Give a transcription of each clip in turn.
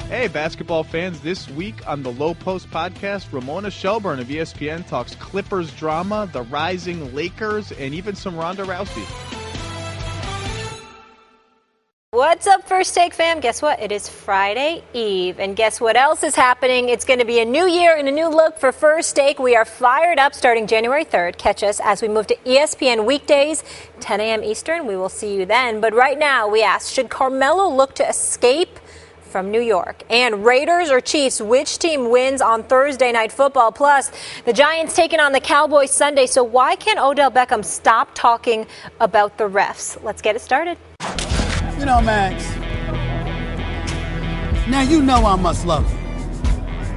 Hey, basketball fans, this week on the Low Post podcast, Ramona Shelburne of ESPN talks Clippers drama, the rising Lakers, and even some Ronda Rousey. What's up, First Take fam? Guess what? It is Friday Eve, and guess what else is happening? It's going to be a new year and a new look for First Take. We are fired up starting January 3rd. Catch us as we move to ESPN weekdays, 10 a.m. Eastern. We will see you then. But right now, we ask, should Carmelo look to escape from New York? And Raiders or Chiefs, which team wins on Thursday Night Football? Plus, the Giants taking on the Cowboys Sunday. So why can't Odell Beckham stop talking about the refs? Let's get it started. You know, Max, now you know I must love you.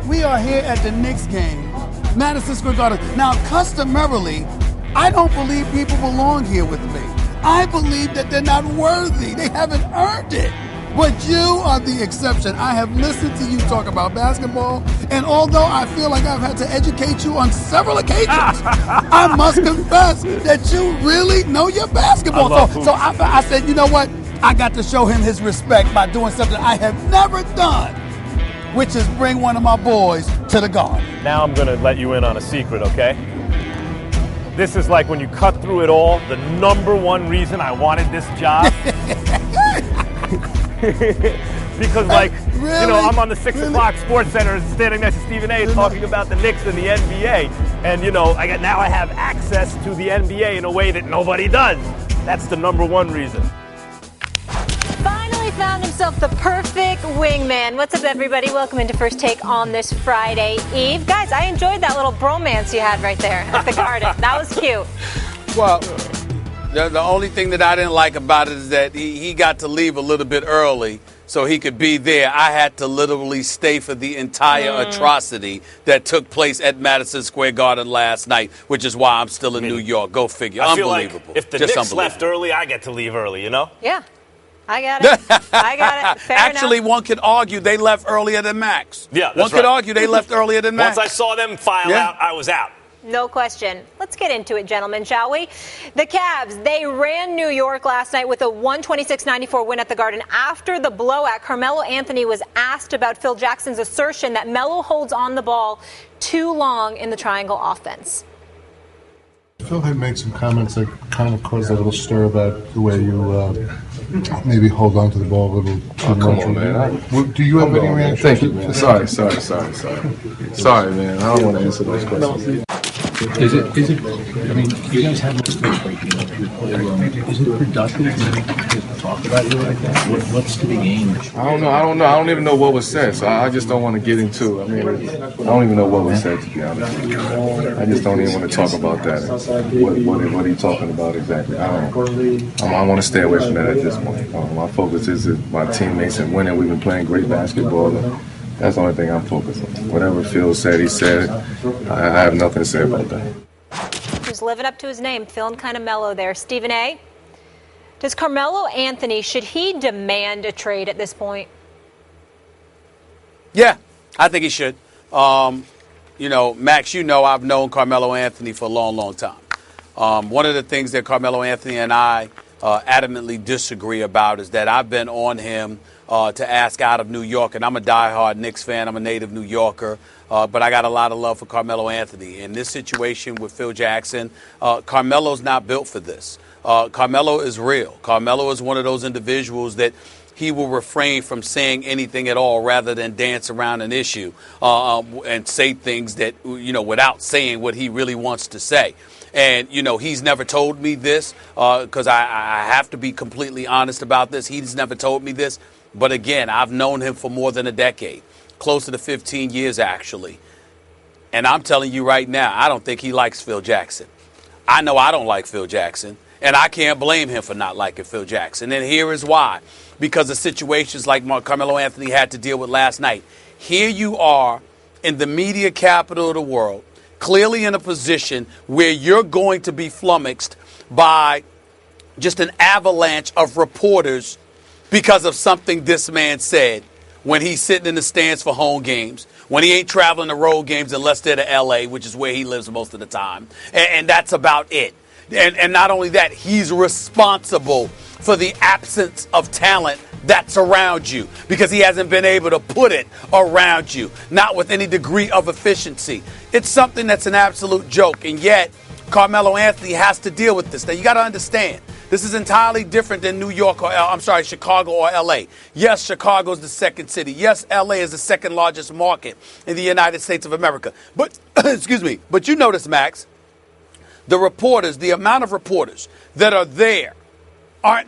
We are here at the Knicks game, Madison Square Garden. Now, customarily, I don't believe people belong here with me. I believe that they're not worthy. They haven't earned it. But you are the exception. I have listened to you talk about basketball, and although I feel like I've had to educate you on several occasions, I must confess that you really know your basketball. So I said, you know what? I got to show him his respect by doing something I have never done, which is bring one of my boys to the Garden. Now I'm going to let you in on a secret, okay? This is like when you cut through it all, the number one reason I wanted this job. Because, like, really? You know, I'm on the 6 o'clock Sports Center standing next to Stephen A. talking about the Knicks and the NBA. And, you know, now I have access to the NBA in a way that nobody does. That's the number one reason. Finally found himself the perfect wingman. What's up, everybody? Welcome into First Take on this Friday Eve. Guys, I enjoyed that little bromance you had right there at the Garden. That was cute. Well, the only thing that I didn't like about it is that he got to leave a little bit early so he could be there. I had to literally stay for the entire atrocity that took place at Madison Square Garden last night, which is why I'm still in New York. Go figure. I feel unbelievable. like if the Knicks left early, I get to leave early, you know? Yeah. I got it. I got it. Fair Actually, enough. one could argue they left earlier than Max. Yeah, that's one could argue they left earlier than Max. Once I saw them file out, I was out. No question. Let's get into it, gentlemen, shall we? The Cavs, they ran New York last night with a 126-94 win at the Garden. After the blowout, Carmelo Anthony was asked about Phil Jackson's assertion that Melo holds on the ball too long in the triangle offense. Phil had made some comments that kind of caused a little stir about the way you maybe hold on to the ball a little too much. Come on, man. Do you have any reaction? Thank you, man. Sorry, man. I don't want to answer those questions. Is it, I mean, you guys have this is it productive to talk about you like that? What's to be gained? I don't know. I don't even know what was said, so I just don't want to get into it. I mean, I don't even know what was said, to be honest with you. I just don't even want to talk about that. What are you talking about exactly? I want to stay away from that at this point. My focus is my teammates and winning. We've been playing great basketball. That's the only thing I'm focused on. Whatever Phil said, he said. I have nothing to say about that. He's living up to his name, feeling kind of mellow there. Stephen A., does Carmelo Anthony, should he demand a trade at this point? Yeah, I think he should. You know, Max, you know I've known Carmelo Anthony for a long, long time. One of the things that Carmelo Anthony and I adamantly disagree about is that I've been on him to ask out of New York, and I'm a diehard Knicks fan. I'm a native New Yorker, but I got a lot of love for Carmelo Anthony. In this situation with Phil Jackson, Carmelo's not built for this. Carmelo is real. Carmelo is one of those individuals that he will refrain from saying anything at all rather than dance around an issue and say things that, you know, without saying what he really wants to say. And, you know, he's never told me this because I have to be completely honest about this. He's never told me this. But again, I've known him for more than a decade, closer to 15 years, actually. And I'm telling you right now, I don't think he likes Phil Jackson. I know I don't like Phil Jackson, and I can't blame him for not liking Phil Jackson. And here is why. Because of situations like Carmelo Anthony had to deal with last night. Here you are in the media capital of the world, clearly in a position where you're going to be flummoxed by just an avalanche of reporters because of something this man said when he's sitting in the stands for home games, when he ain't traveling to road games unless they're to L.A., which is where he lives most of the time. And that's about it. And not only that, he's responsible for the absence of talent that's around you because he hasn't been able to put it around you, not with any degree of efficiency. It's something that's an absolute joke, and yet Carmelo Anthony has to deal with this. Now, you got to understand, this is entirely different than Chicago or L.A. Yes, Chicago is the second city. Yes, L.A. is the second largest market in the United States of America. But, excuse me, but you notice, Max, the amount of reporters that are there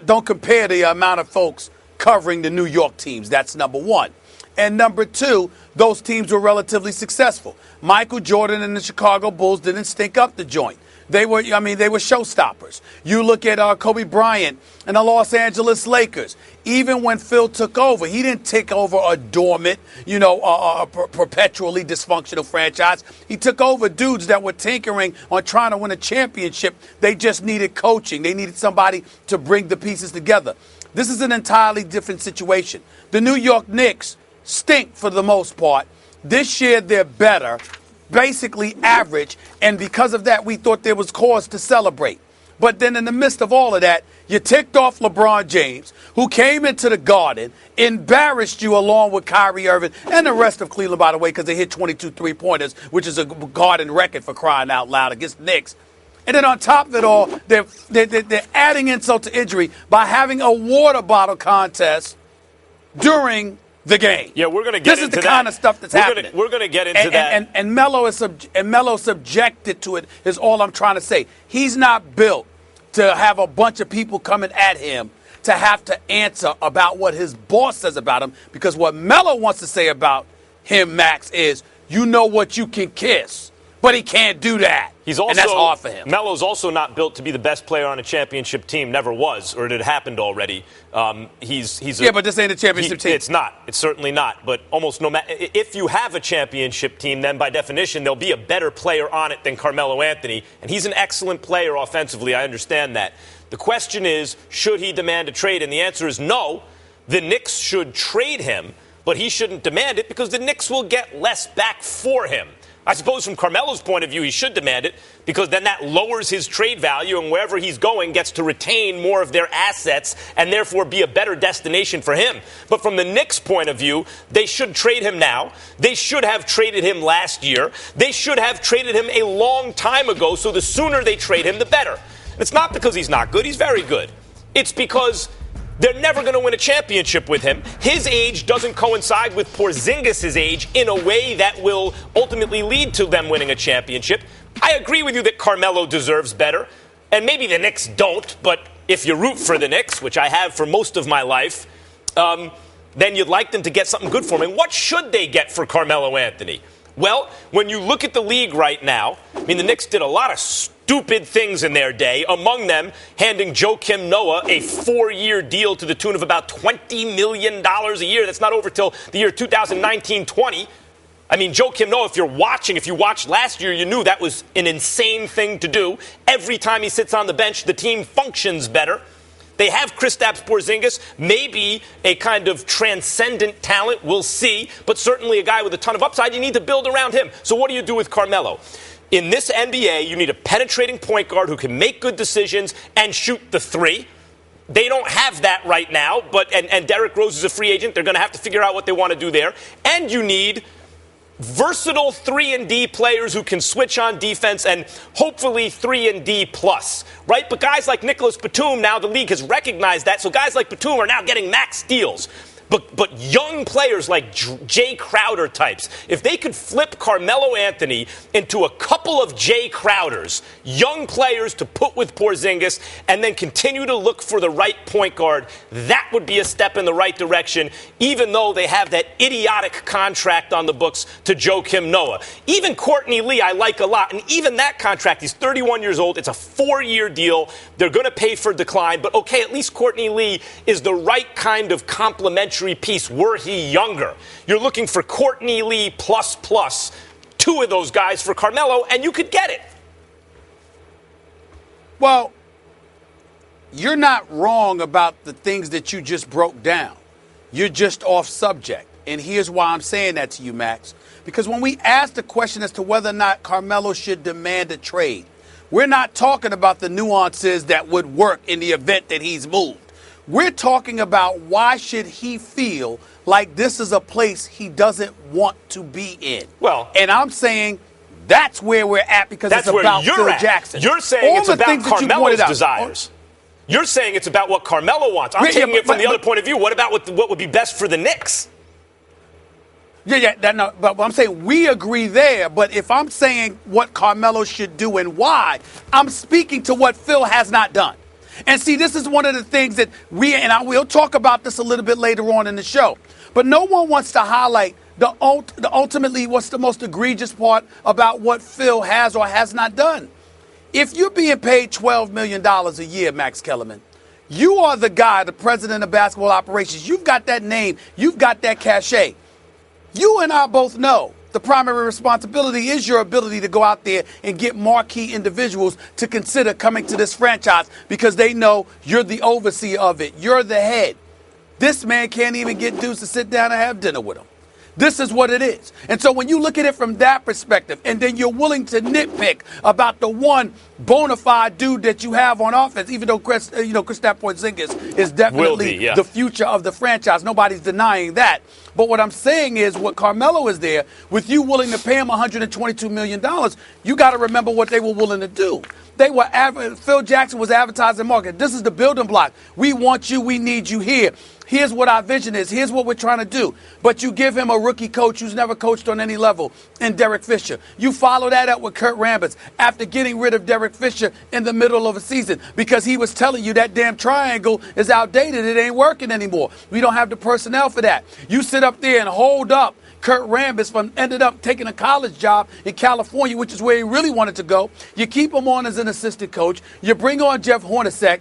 don't compare to the amount of folks covering the New York teams. That's number one. And number two, those teams were relatively successful. Michael Jordan and the Chicago Bulls didn't stink up the joint. They were showstoppers. You look at Kobe Bryant and the Los Angeles Lakers. Even when Phil took over, he didn't take over a dormant, perpetually dysfunctional franchise. He took over dudes that were tinkering on trying to win a championship. They just needed coaching. They needed somebody to bring the pieces together. This is an entirely different situation. The New York Knicks stink for the most part. This year, they're better. Basically average, and because of that, we thought there was cause to celebrate. But then in the midst of all of that, you ticked off LeBron James, who came into the Garden, embarrassed you along with Kyrie Irving and the rest of Cleveland, by the way, because they hit 22 three-pointers, which is a Garden record for crying out loud against the Knicks. And then on top of it all, they're adding insult to injury by having a water bottle contest during the game. Yeah, we're going to get into that. This is the kind of stuff that's happening. We're going to get into that. And Melo is subjected to it is all I'm trying to say. He's not built to have a bunch of people coming at him to have to answer about what his boss says about him, because what Melo wants to say about him, Max, is you know what you can kiss. But he can't do that. And that's hard for him. Melo's also not built to be the best player on a championship team. Never was, or it had happened already. But this ain't a championship team. It's not. It's certainly not. But almost no matter. If you have a championship team, then by definition, there'll be a better player on it than Carmelo Anthony. And he's an excellent player offensively. I understand that. The question is, should he demand a trade? And the answer is no. The Knicks should trade him, but he shouldn't demand it because the Knicks will get less back for him. I suppose from Carmelo's point of view, he should demand it because then that lowers his trade value, and wherever he's going gets to retain more of their assets and therefore be a better destination for him. But from the Knicks' point of view, they should trade him now. They should have traded him last year. They should have traded him a long time ago, so the sooner they trade him, the better. And it's not because he's not good. He's very good. It's because they're never going to win a championship with him. His age doesn't coincide with Porzingis' age in a way that will ultimately lead to them winning a championship. I agree with you that Carmelo deserves better, and maybe the Knicks don't, but if you root for the Knicks, which I have for most of my life, then you'd like them to get something good for him. And what should they get for Carmelo Anthony? Well, when you look at the league right now, the Knicks did a lot of stupid things in their day, among them handing Joakim Noah a 4-year deal to the tune of about $20 million a year. That's not over till the year 2019-20. Joakim Noah, if you watched last year, you knew that was an insane thing to do. Every time he sits on the bench, the team functions better. They have Kristaps Porzingis, maybe a kind of transcendent talent, we'll see, but certainly a guy with a ton of upside. You need to build around him. So what do you do with Carmelo? In this NBA, you need a penetrating point guard who can make good decisions and shoot the three. They don't have that right now, and Derrick Rose is a free agent. They're going to have to figure out what they want to do there. And you need versatile 3-and-D players who can switch on defense and hopefully 3-and-D plus, right? But guys like Nicholas Batum, now the league has recognized that, so guys like Batum are now getting max deals. But young players like Jay Crowder types, if they could flip Carmelo Anthony into a couple of Jay Crowders, young players to put with Porzingis, and then continue to look for the right point guard, that would be a step in the right direction, even though they have that idiotic contract on the books to Joakim Noah. Even Courtney Lee I like a lot, and even that contract, he's 31 years old, it's a 4-year deal, they're going to pay for decline, but okay, at least Courtney Lee is the right kind of complementary piece were he younger. You're looking for Courtney Lee plus, two of those guys for Carmelo, and you could get it. Well, you're not wrong about the things that you just broke down. You're just off subject. And here's why I'm saying that to you, Max. Because when we ask the question as to whether or not Carmelo should demand a trade, we're not talking about the nuances that would work in the event that he's moved. We're talking about why should he feel like this is a place he doesn't want to be in. Well, and I'm saying that's where we're at because that's it's about where Phil at. Jackson. You're saying all it's the about things that you Carmelo's pointed out. desires. You're saying it's about what Carmelo wants. I'm taking it from the other point of view. What about what would be best for the Knicks? But I'm saying we agree there. But if I'm saying what Carmelo should do and why, I'm speaking to what Phil has not done. And see, this is one of the things that we'll talk about this a little bit later on in the show. But no one wants to highlight the ultimately what's the most egregious part about what Phil has or has not done. If you're being paid $12 million a year, Max Kellerman, you are the guy, the president of basketball operations. You've got that name. You've got that cachet. You and I both know the primary responsibility is your ability to go out there and get marquee individuals to consider coming to this franchise because they know you're the overseer of it. You're the head. This man can't even get dudes to sit down and have dinner with him. This is what it is. And so when you look at it from that perspective, and then you're willing to nitpick about the one bona fide dude that you have on offense, even though Kristaps Porzingis is definitely the future of the franchise. Nobody's denying that. But what I'm saying is what Carmelo is there, with you willing to pay him $122 million, you got to remember what they were willing to do. Phil Jackson was advertising market. This is the building block. We want you. We need you here. Here's what our vision is. Here's what we're trying to do. But you give him a rookie coach who's never coached on any level in Derek Fisher. You follow that up with Kurt Rambis after getting rid of Derek Fisher in the middle of a season because he was telling you that damn triangle is outdated. It ain't working anymore. We don't have the personnel for that. You sit up there and hold up Kurt Rambis ended up taking a college job in California, which is where he really wanted to go. You keep him on as an assistant coach. You bring on Jeff Hornacek.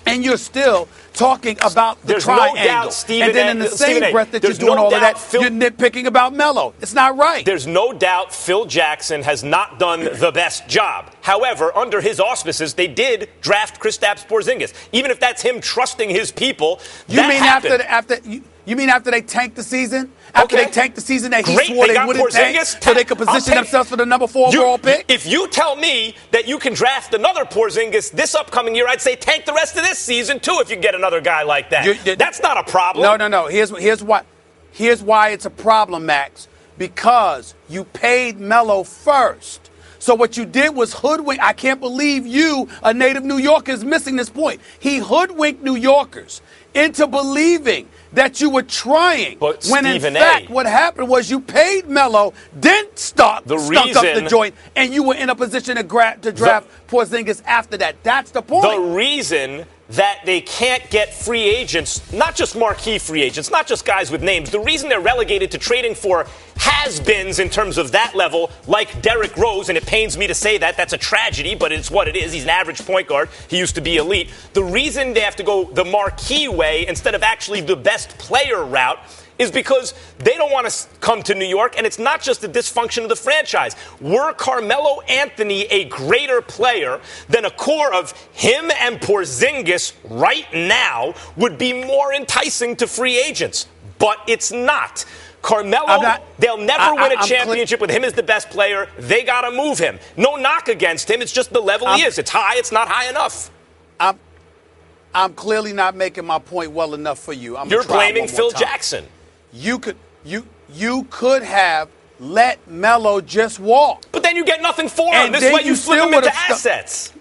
And you're still talking about the triangle. No doubt, Stephen, and then in the same breath that you're doing all of that, you're nitpicking about Melo. It's not right. There's no doubt Phil Jackson has not done the best job. However, under his auspices, they did draft Kristaps Porzingis. Even if that's him trusting his people, You mean after they tanked the season? After they tanked the season that he swore they wouldn't tank so they could position themselves for the number 4 overall pick? If you tell me that you can draft another Porzingis this upcoming year, I'd say tank the rest of this season, too, if you get another guy like that. That's not a problem. No. Here's why it's a problem, Max. Because you paid Melo first. So what you did was hoodwink. I can't believe you, a native New Yorker, is missing this point. He hoodwinked New Yorkers into believing that you were trying, when in fact what happened was you paid Melo, then stunk up the joint, and you were in a position to draft Porzingis after that. That's the point. The reason that they can't get free agents, not just marquee free agents, not just guys with names, the reason they're relegated to trading for has-beens in terms of that level, like Derrick Rose, and it pains me to say that, that's a tragedy, but it's what it is. He's an average point guard. He used to be elite. The reason they have to go the marquee way instead of actually the best player route is because they don't want to come to New York, and it's not just the dysfunction of the franchise. Were Carmelo Anthony a greater player, then a core of him and Porzingis right now would be more enticing to free agents. But it's not. Carmelo, they'll never win a championship with him as the best player. They got to move him. No knock against him. It's just the level he is. It's high. It's not high enough. I'm clearly not making my point well enough for you. You're blaming Phil Jackson. You could have let Melo just walk. But then you get nothing for him. This way you flip him into assets.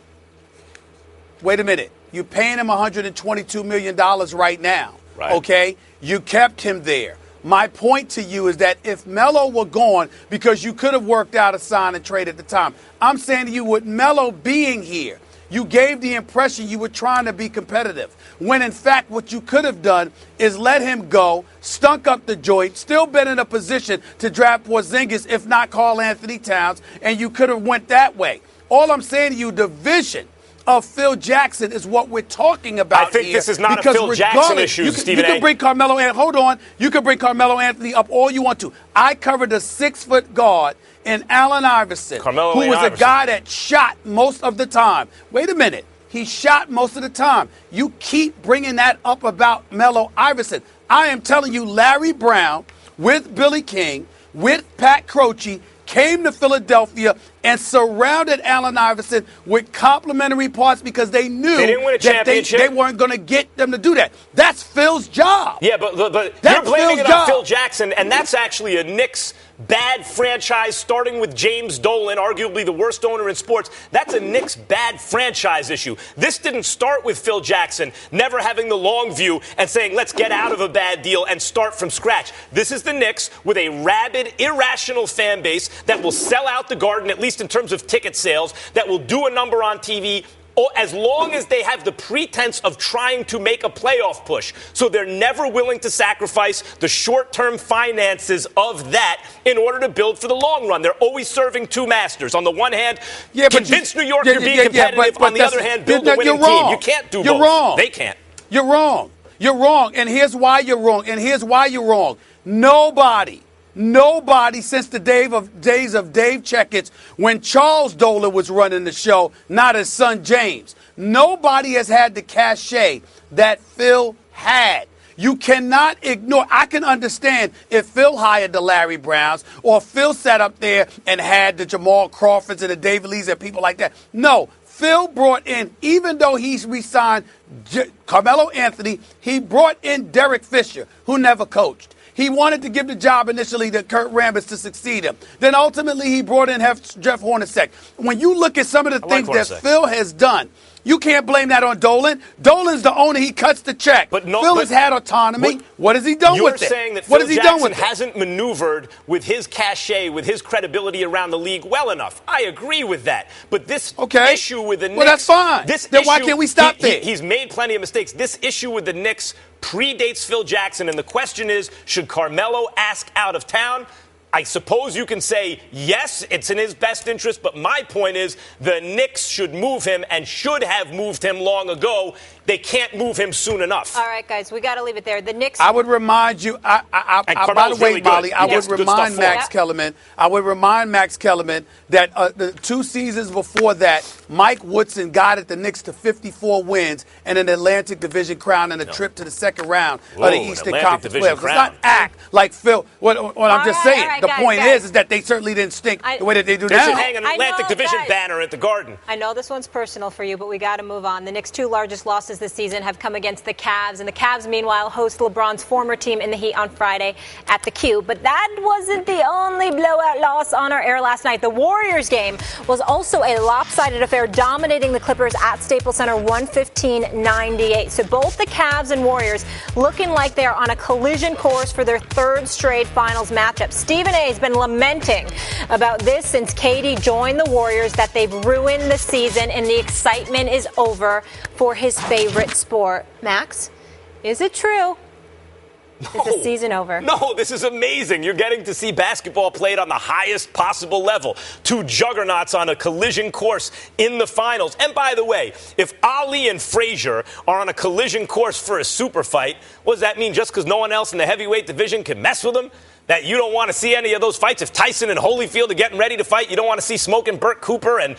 Wait a minute. You're paying him $122 million right now. Right. Okay? You kept him there. My point to you is that if Melo were gone, because you could have worked out a sign and trade at the time, I'm saying to you, with Melo being here, you gave the impression you were trying to be competitive, when in fact what you could have done is let him go, stunk up the joint, still been in a position to draft Porzingis, if not Karl Anthony Towns, and you could have went that way. All I'm saying to you, the vision of Phil Jackson is what we're talking about. I think this is not a Phil Jackson issue, Stephen A. You can bring Carmelo Anthony. Hold on. You can bring Carmelo Anthony up all you want to. I covered a 6-foot guard in Allen Iverson, who was a guy that shot most of the time. Wait a minute. He shot most of the time. You keep bringing that up about Melo Iverson. I am telling you, Larry Brown with Billy King, with Pat Croce, came to Philadelphia and surrounded Allen Iverson with complimentary parts because they knew they didn't win a championship. They weren't going to get them to do that. That's Phil's job. Yeah, but you're blaming it on Phil Jackson, and that's actually a Knicks bad franchise, starting with James Dolan, arguably the worst owner in sports. That's a Knicks bad franchise issue. This didn't start with Phil Jackson never having the long view and saying, let's get out of a bad deal and start from scratch. This is the Knicks with a rabid, irrational fan base that will sell out the Garden, at least in terms of ticket sales, that will do a number on TV as long as they have the pretense of trying to make a playoff push. So they're never willing to sacrifice the short-term finances of that in order to build for the long run. They're always serving two masters. On the one hand, convince New York you're being competitive. On the other hand, build a winning team. You can't do both. You're wrong. They can't. You're wrong. You're wrong. And here's why you're wrong. And here's why you're wrong. Nobody since the days of Dave Checketts, when Charles Dolan was running the show, not his son James, nobody has had the cachet that Phil had. You cannot ignore. I can understand if Phil hired the Larry Browns or Phil sat up there and had the Jamal Crawfords and the David Lees and people like that. No, Phil brought in, even though he's re-signed Carmelo Anthony, he brought in Derek Fisher, who never coached. He wanted to give the job initially to Kurt Rambis to succeed him. Then ultimately he brought in Jeff Hornacek. When you look at some of the things that Phil has done, you can't blame that on Dolan. Dolan's the owner. He cuts the check. Phil has had autonomy. What has he done with it? You're saying that Phil Jackson hasn't maneuvered with his cachet, with his credibility around the league well enough. I agree with that. But this issue with the Knicks... Well, that's fine. Then why can't we stop there? He's made plenty of mistakes. This issue with the Knicks predates Phil Jackson, and the question is, should Carmelo ask out of town? I suppose you can say, yes, it's in his best interest, but my point is the Knicks should move him and should have moved him long ago. They can't move him soon enough. All right, guys, we got to leave it there. The Knicks... I would remind you, by the way, Molly, I would remind Max Kellerman that the 2 seasons before that, Mike Woodson guided the Knicks to 54 wins and an Atlantic Division crown and a trip to the second round of the Eastern Conference playoffs. Let's not act like Phil. What I'm just saying. The point is that they certainly didn't stink the way that they do now. They should hang an Atlantic Division banner at the Garden. I know this one's personal for you, but we got to move on. The Knicks' 2 largest losses this season have come against the Cavs, and the Cavs, meanwhile, host LeBron's former team in the Heat on Friday at the Q. But that wasn't the only blowout loss on our air last night. The Warriors game was also a lopsided affair, dominating the Clippers at Staples Center 115-98. So both the Cavs and Warriors looking like they're on a collision course for their 3rd straight finals matchup. Stephen A has been lamenting about this since KD joined the Warriors, that they've ruined the season and the excitement is over for his favorite sport. Max, is it true? Is the season over? No, this is amazing. You're getting to see basketball played on the highest possible level. 2 juggernauts on a collision course in the finals. And by the way, if Ali and Frazier are on a collision course for a super fight, what does that mean? Just because no one else in the heavyweight division can mess with them? That you don't want to see any of those fights? If Tyson and Holyfield are getting ready to fight, you don't want to see Smoke and Burt Cooper and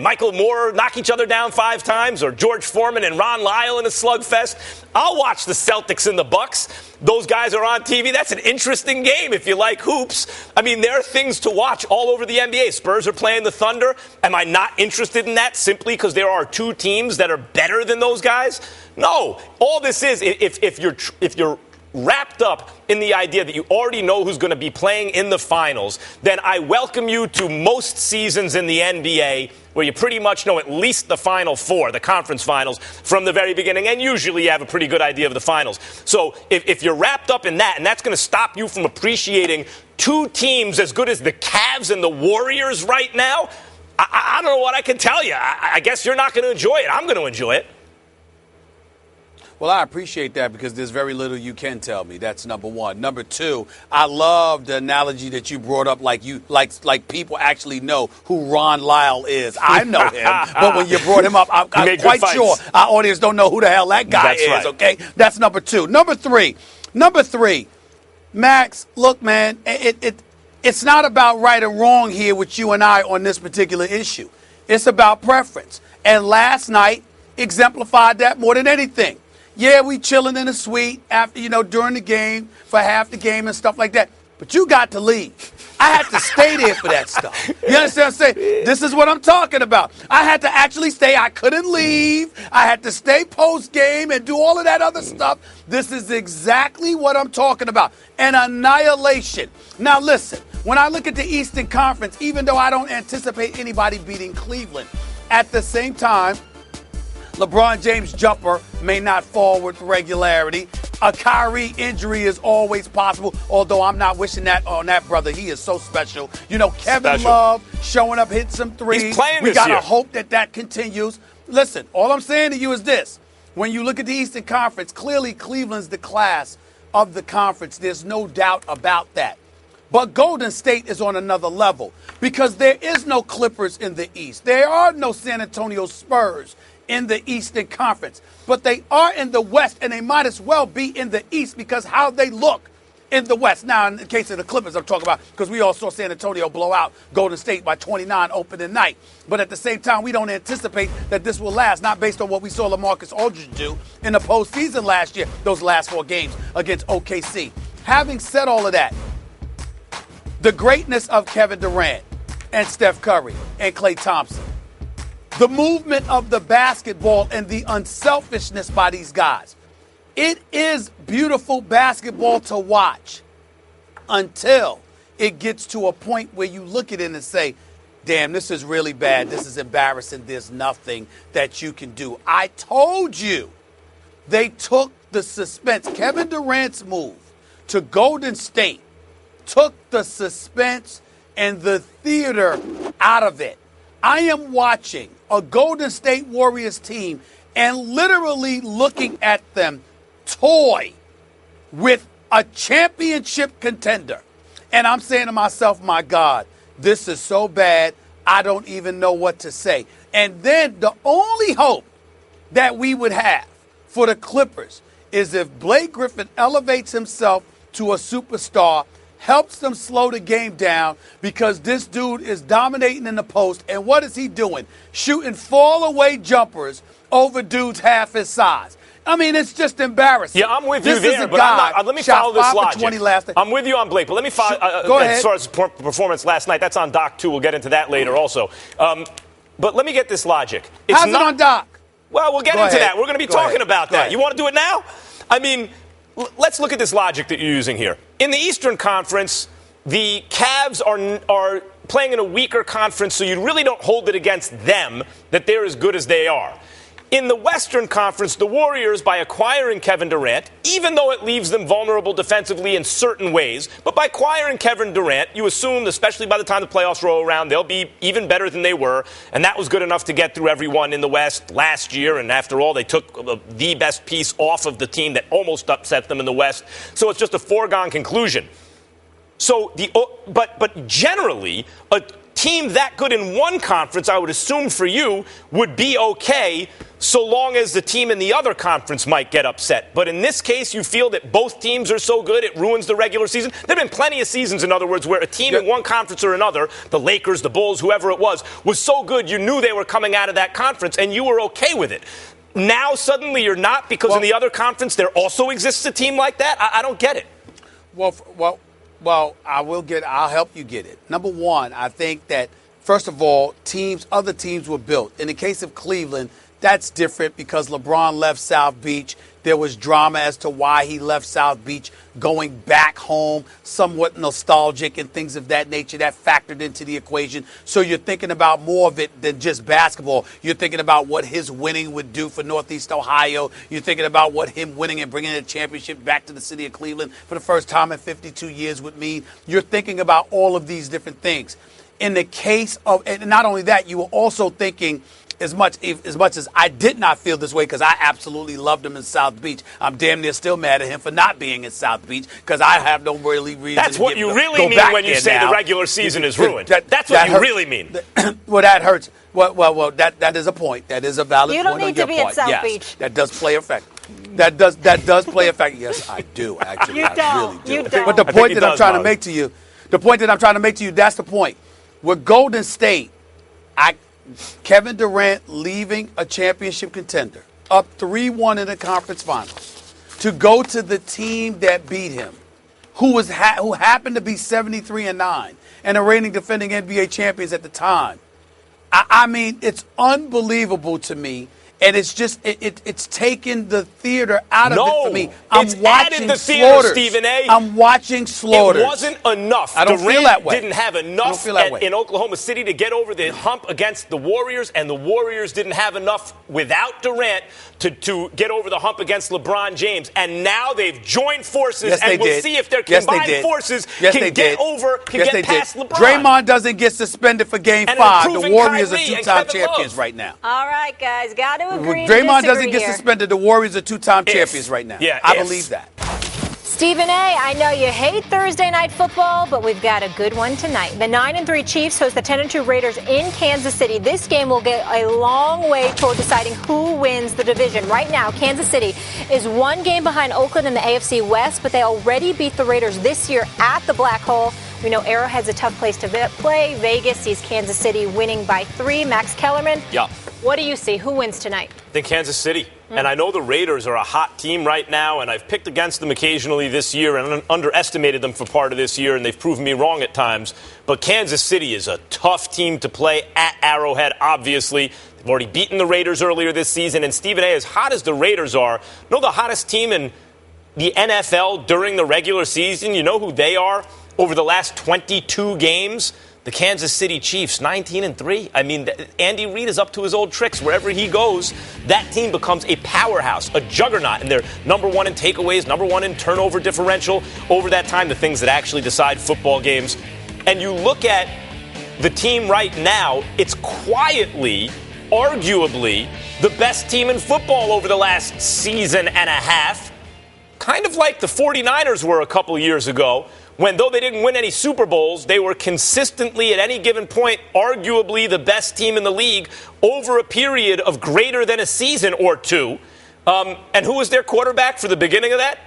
Michael Moore knock each other down 5 times, or George Foreman and Ron Lyle in a slugfest? I'll watch the Celtics and the Bucks. Those guys are on TV. That's an interesting game if you like hoops. I mean, there are things to watch all over the NBA. Spurs are playing the Thunder. Am I not interested in that simply because there are 2 teams that are better than those guys? No. All this is, if you're wrapped up in the idea that you already know who's going to be playing in the finals, then I welcome you to most seasons in the NBA where you pretty much know at least the Final 4, the conference finals, from the very beginning, and usually you have a pretty good idea of the finals. So if you're wrapped up in that, and that's going to stop you from appreciating 2 teams as good as the Cavs and the Warriors right now, I don't know what I can tell you. I guess you're not going to enjoy it. I'm going to enjoy it. Well, I appreciate that because there's very little you can tell me. That's number one. Number 2, I love the analogy that you brought up, like people actually know who Ron Lyle is. I know him, but when you brought him up, I'm quite sure our audience don't know who the hell that guy is, right. Okay? That's number 2. Number three, Max, look, man, it's not about right or wrong here with you and I on this particular issue. It's about preference. And last night exemplified that more than anything. Yeah, we chilling in a suite after, during the game, for half the game and stuff like that. but you got to leave. I had to stay there for that stuff. You understand what I'm saying? This is what I'm talking about. I had to actually stay. I couldn't leave. I had to stay post-game and do all of that other stuff. This is exactly what I'm talking about. An annihilation. Now, listen, when I look at the Eastern Conference, even though I don't anticipate anybody beating Cleveland, at the same time, LeBron James' jumper may not fall with regularity. A Kyrie injury is always possible, although I'm not wishing that on that brother. He is so special. You know, Kevin Love showing up, hitting some threes. He's playing we this year. got to hope that continues. Listen, all I'm saying to you is this. When you look at the Eastern Conference, clearly Cleveland's the class of the conference. There's no doubt about that. But Golden State is on another level because there is no Clippers in the East. There are no San Antonio Spurs in the Eastern Conference. But they are in the West, and they might as well be in the East because how they look in the West. Now, in the case of the Clippers, I'm talking about because we all saw San Antonio blow out Golden State by 29 opening night. But at the same time, we don't anticipate that this will last, not based on what we saw LaMarcus Aldridge do in the postseason last year, those last 4 games against OKC. Having said all of that, the greatness of Kevin Durant and Steph Curry and Klay Thompson, the movement of the basketball and the unselfishness by these guys. It is beautiful basketball to watch until it gets to a point where you look at it and say, damn, this is really bad. This is embarrassing. There's nothing that you can do. I told you they took the suspense. Kevin Durant's move to Golden State took the suspense and the theater out of it. I am watching a Golden State Warriors team and literally looking at them toy with a championship contender. And I'm saying to myself, my God, this is so bad, I don't even know what to say. And then the only hope that we would have for the Clippers is if Blake Griffin elevates himself to a superstar, helps them slow the game down because this dude is dominating in the post. And what is he doing? Shooting fall-away jumpers over dudes half his size. I mean, it's just embarrassing. Yeah, I'm with you there, but let me follow this logic. I'm with you on Blake, but let me follow Go ahead. As far as performance last night. That's on Doc, too. We'll get into that later also. But let me get this logic. How's it on Doc? Well, we'll get into that. We're going to be talking about that. You want to do it now? I mean, let's look at this logic that you're using here. In the Eastern Conference, the Cavs are playing in a weaker conference, so you really don't hold it against them that they're as good as they are. In the Western Conference, the Warriors, by acquiring Kevin Durant, even though it leaves them vulnerable defensively in certain ways, but by acquiring Kevin Durant, you assume, especially by the time the playoffs roll around, they'll be even better than they were, and that was good enough to get through everyone in the West last year, and after all, they took the best piece off of the team that almost upset them in the West, so it's just a foregone conclusion. So, but generally, a team that good in one conference, I would assume for you, would be okay so long as the team in the other conference might get upset. But in this case, you feel that both teams are so good it ruins the regular season? There have been plenty of seasons, in other words, where a team in one conference or another, the Lakers, the Bulls, whoever it was so good you knew they were coming out of that conference and you were okay with it. Now suddenly you're not because in the other conference there also exists a team like that? I don't get it. Well, I'll help you get it. Number one, I think that, first of all, other teams were built. In the case of Cleveland, that's different because LeBron left South Beach. There was drama as to why he left South Beach, going back home, somewhat nostalgic and things of that nature that factored into the equation. So you're thinking about more of it than just basketball. You're thinking about what his winning would do for Northeast Ohio. You're thinking about what him winning and bringing a championship back to the city of Cleveland for the first time in 52 years would mean. You're thinking about all of these different things. In the case of, and not only that, you were also thinking, as much as I did not feel this way because I absolutely loved him in South Beach, I'm damn near still mad at him for not being in South Beach because I have no really reason That's to what you really mean when you say the regular season is ruined. That's what you really mean. Well, that hurts. Well, that is a point. That is a valid point. You don't need to be at South Beach. That does play a factor. That does play a factor. Yes, I do, actually. I really do. You don't. But the point that I'm trying to make to you, that's the point. With Golden State, Kevin Durant leaving a championship contender, up 3-1 in the conference finals, to go to the team that beat him who happened to be 73-9 and the reigning defending NBA champions at the time. I mean, it's unbelievable to me. And it's just it's taken the theater out of it for me. It's added the theater, Stephen A. I'm watching slaughters. It wasn't enough. I don't feel that way. Didn't have enough in Oklahoma City to get over the hump against the Warriors, and the Warriors didn't have enough without Durant to get over the hump against LeBron James. And now they've joined forces, and we'll see if their combined forces can get past LeBron. Draymond doesn't get suspended for Game 5. The Warriors are two-time champions right now. All right, guys, got to agree. Draymond doesn't get suspended. The Warriors are two-time champions right now. Yeah, I believe that. Stephen A., I know you hate Thursday night football, but we've got a good one tonight. The 9-3 Chiefs host the 10-2 Raiders in Kansas City. This game will get a long way toward deciding who wins the division. Right now, Kansas City is one game behind Oakland in the AFC West, but they already beat the Raiders this year at the Black Hole. We know Arrowhead's a tough place to play. Vegas sees Kansas City winning by 3. Max Kellerman, what do you see? Who wins tonight? I think Kansas City. And I know the Raiders are a hot team right now, and I've picked against them occasionally this year and underestimated them for part of this year, and they've proven me wrong at times. But Kansas City is a tough team to play at Arrowhead, obviously. They've already beaten the Raiders earlier this season. And Stephen A., as hot as the Raiders are, the hottest team in the NFL during the regular season, you know who they are? Over the last 22 games, the Kansas City Chiefs, 19-3. I mean, Andy Reid is up to his old tricks. Wherever he goes, that team becomes a powerhouse, a juggernaut. And they're number one in takeaways, number one in turnover differential over that time, the things that actually decide football games. And you look at the team right now, it's quietly, arguably, the best team in football over the last season and a half. Kind of like the 49ers were a couple years ago, when though they didn't win any Super Bowls, they were consistently at any given point arguably the best team in the league over a period of greater than a season or two. And who was their quarterback for the beginning of that?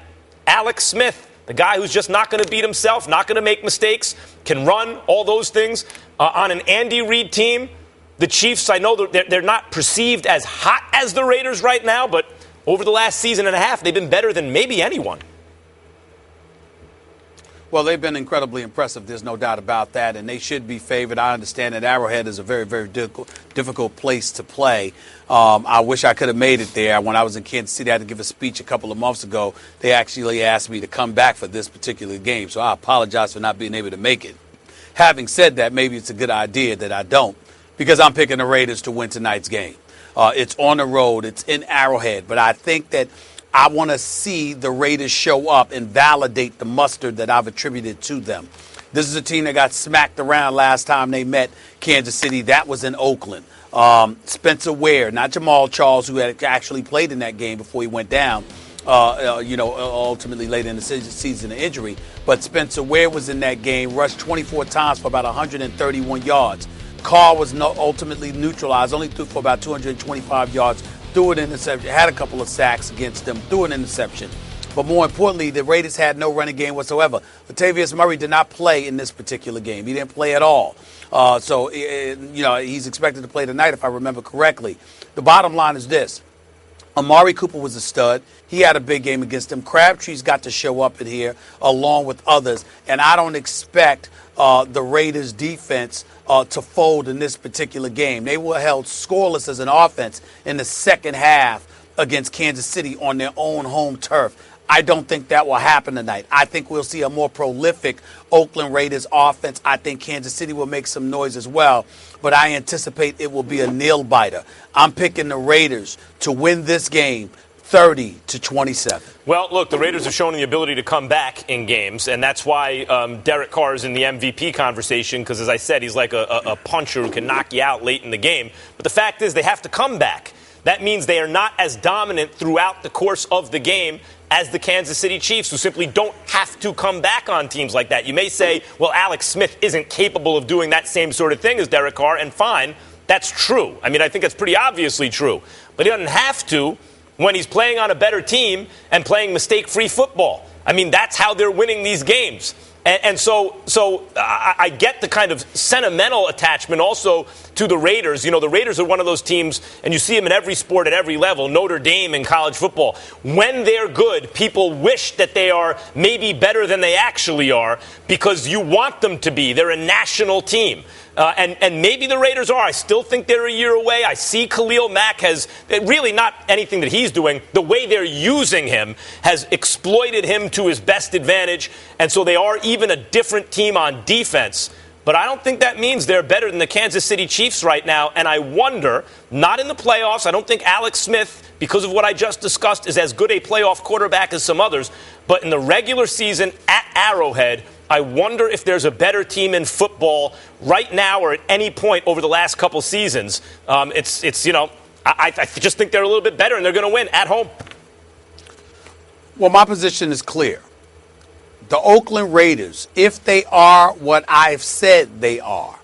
Alex Smith, the guy who's just not going to beat himself, not going to make mistakes, can run, all those things. On an Andy Reid team, the Chiefs, I know they're not perceived as hot as the Raiders right now, but over the last season and a half, they've been better than maybe anyone. Well, they've been incredibly impressive. There's no doubt about that, and they should be favored. I understand that Arrowhead is a very, very difficult place to play. I wish I could have made it there. When I was in Kansas City, I had to give a speech a couple of months ago. They actually asked me to come back for this particular game, so I apologize for not being able to make it. Having said that, maybe it's a good idea that I don't, because I'm picking the Raiders to win tonight's game. It's on the road. It's in Arrowhead, but I think that I want to see the Raiders show up and validate the mustard that I've attributed to them. This is a team that got smacked around last time they met Kansas City. That was in Oakland. Spencer Ware, not Jamal Charles, who had actually played in that game before he went down, ultimately later in the season of injury. But Spencer Ware was in that game, rushed 24 times for about 131 yards. Carr was ultimately neutralized, only threw for about 225 yards. Threw an interception, had a couple of sacks against them, threw an interception. But more importantly, the Raiders had no running game whatsoever. Latavius Murray did not play in this particular game. He didn't play at all. So he's expected to play tonight, if I remember correctly. The bottom line is this. Amari Cooper was a stud. He had a big game against him. Crabtree's got to show up in here along with others. And I don't expect the Raiders' defense to fold in this particular game. They were held scoreless as an offense in the second half against Kansas City on their own home turf. I don't think that will happen tonight. I think we'll see a more prolific Oakland Raiders offense. I think Kansas City will make some noise as well, but I anticipate it will be a nail-biter. I'm picking the Raiders to win this game 30-27. Well, look, the Raiders have shown the ability to come back in games, and that's why Derek Carr is in the MVP conversation, because, as I said, he's like a puncher who can knock you out late in the game. But the fact is they have to come back. That means they are not as dominant throughout the course of the game as the Kansas City Chiefs, who simply don't have to come back on teams like that. You may say, well, Alex Smith isn't capable of doing that same sort of thing as Derek Carr, and fine, that's true. I mean, I think that's pretty obviously true. But he doesn't have to when he's playing on a better team and playing mistake-free football. I mean, that's how they're winning these games. And so I get the kind of sentimental attachment also to the Raiders. You know, the Raiders are one of those teams, and you see them in every sport at every level, Notre Dame in college football. When they're good, people wish that they are maybe better than they actually are because you want them to be. They're a national team. And maybe the Raiders are. I still think they're a year away. I see Khalil Mack has really not anything that he's doing. The way they're using him has exploited him to his best advantage. And so they are even a different team on defense. But I don't think that means they're better than the Kansas City Chiefs right now. And I wonder, not in the playoffs, I don't think Alex Smith, because of what I just discussed, is as good a playoff quarterback as some others. But in the regular season at Arrowhead, I wonder if there's a better team in football right now or at any point over the last couple seasons. I just think they're a little bit better and they're going to win at home. Well, my position is clear. The Oakland Raiders, if they are what I've said they are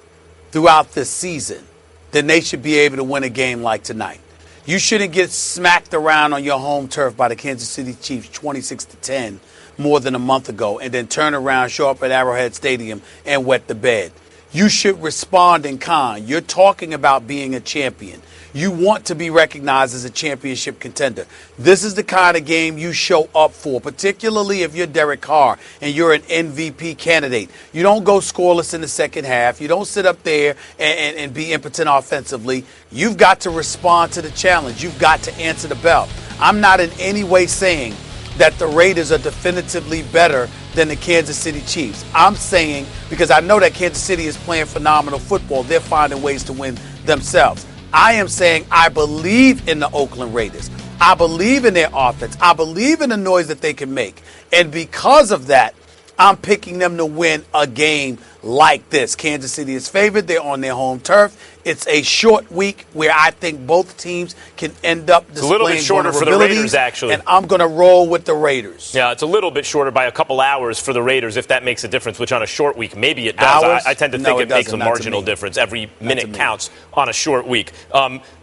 throughout this season, then they should be able to win a game like tonight. You shouldn't get smacked around on your home turf by the Kansas City Chiefs 26-10 more than a month ago and then turn around, show up at Arrowhead Stadium and wet the bed. You should respond in kind. You're talking about being a champion. You want to be recognized as a championship contender. This is the kind of game you show up for, particularly if you're Derek Carr and you're an MVP candidate. You don't go scoreless in the second half. You don't sit up there and be impotent offensively. You've got to respond to the challenge. You've got to answer the bell. I'm not in any way saying that the Raiders are definitively better than the Kansas City Chiefs. I'm saying, because I know that Kansas City is playing phenomenal football, they're finding ways to win themselves. I am saying I believe in the Oakland Raiders. I believe in their offense. I believe in the noise that they can make. And because of that, I'm picking them to win a game like this. Kansas City is favored. They're on their home turf. It's a short week where I think both teams can end up displaying a little bit shorter for the Raiders, actually. And I'm going to roll with the Raiders. Yeah, it's a little bit shorter by a couple hours for the Raiders, if that makes a difference, which on a short week, maybe it does. I tend to think it makes a marginal difference. Every minute counts on a short week.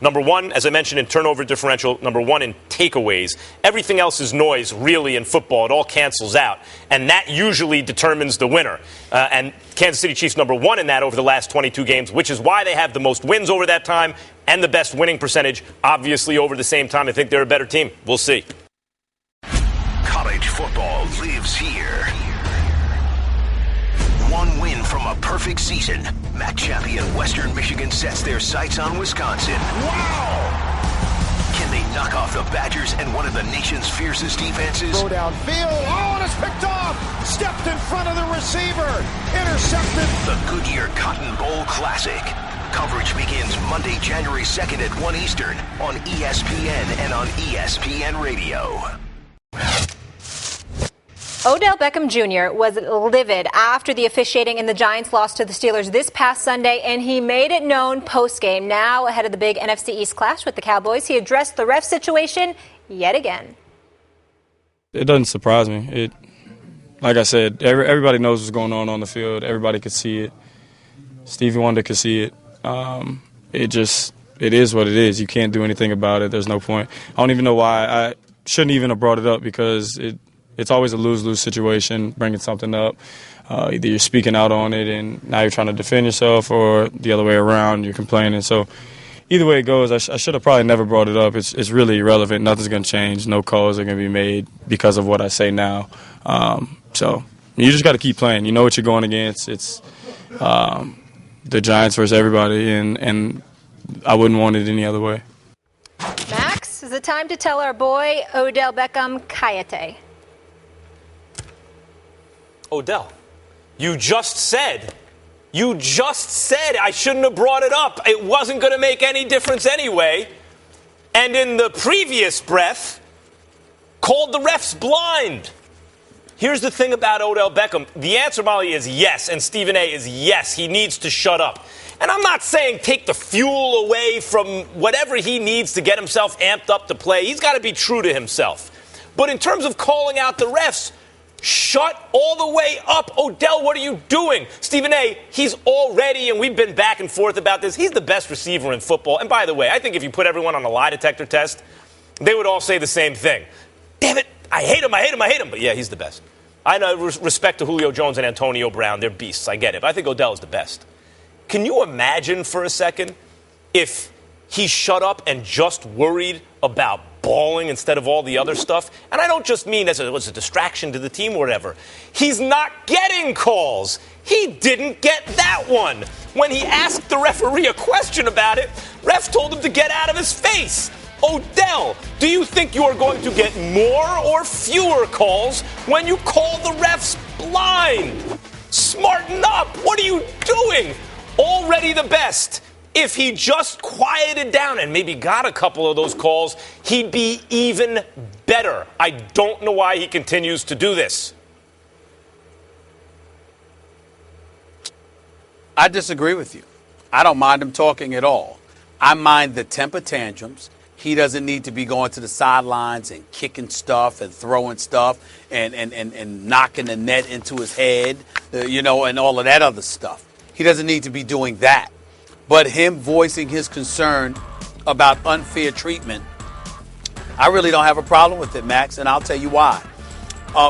Number one, as I mentioned, in turnover differential. Number one, in takeaways. Everything else is noise, really, in football. It all cancels out. And that usually determines the winner. And Kansas City Chiefs number one in that over the last 22 games, which is why they have the most wins over that time and the best winning percentage, obviously, over the same time. I think they're a better team. We'll see. College football lives here. One win from a perfect season. MAC champion Western Michigan sets their sights on Wisconsin. Wow! Can they knock off the Badgers and one of the nation's fiercest defenses? Throw downfield. Oh, and it's picked off. Stepped in front of the receiver. Intercepted. The Goodyear Cotton Bowl Classic. Coverage begins Monday, January 2nd at 1 Eastern on ESPN and on ESPN Radio. Odell Beckham Jr. was livid after the officiating in the Giants loss to the Steelers this past Sunday, and he made it known post-game. Now, ahead of the big NFC East clash with the Cowboys, he addressed the ref situation yet again. It doesn't surprise me. Like I said, everybody knows what's going on the field. Everybody could see it. Stevie Wonder could see it. It is what it is. You can't do anything about it. There's no point. I don't even know why. I shouldn't even have brought it up because it's always a lose-lose situation, bringing something up. Either you're speaking out on it and now you're trying to defend yourself, or the other way around, you're complaining. So either way it goes, I should have probably never brought it up. It's really irrelevant. Nothing's going to change. No calls are going to be made because of what I say now. So you just got to keep playing. You know what you're going against. It's the Giants versus everybody, and I wouldn't want it any other way. Max, is it time to tell our boy Odell Beckham Kayate? Odell, you just said I shouldn't have brought it up. It wasn't going to make any difference anyway. And in the previous breath, called the refs blind. Here's the thing about Odell Beckham. The answer, Molly, is yes, and Stephen A. is yes. He needs to shut up. And I'm not saying take the fuel away from whatever he needs to get himself amped up to play. He's got to be true to himself. But in terms of calling out the refs, shut all the way up. Odell, what are you doing? Stephen A., he's already, and we've been back and forth about this, he's the best receiver in football. And by the way, I think if you put everyone on a lie detector test, they would all say the same thing. Damn it, I hate him. But yeah, he's the best. I know respect to Julio Jones and Antonio Brown. They're beasts. I get it. But I think Odell is the best. Can you imagine for a second if he shut up and just worried about balling instead of all the other stuff? And I don't just mean as a distraction to the team or whatever. He's not getting calls. He didn't get that one. When he asked the referee a question about it, ref told him to get out of his face. Odell, do you think you are going to get more or fewer calls when you call the refs blind? Smarten up. What are you doing? Already the best. If he just quieted down and maybe got a couple of those calls, he'd be even better. I don't know why he continues to do this. I disagree with you. I don't mind him talking at all. I mind the temper tantrums. He doesn't need to be going to the sidelines and kicking stuff and throwing stuff and knocking the net into his head, and all of that other stuff. He doesn't need to be doing that. But him voicing his concern about unfair treatment, I really don't have a problem with it, Max, and I'll tell you why.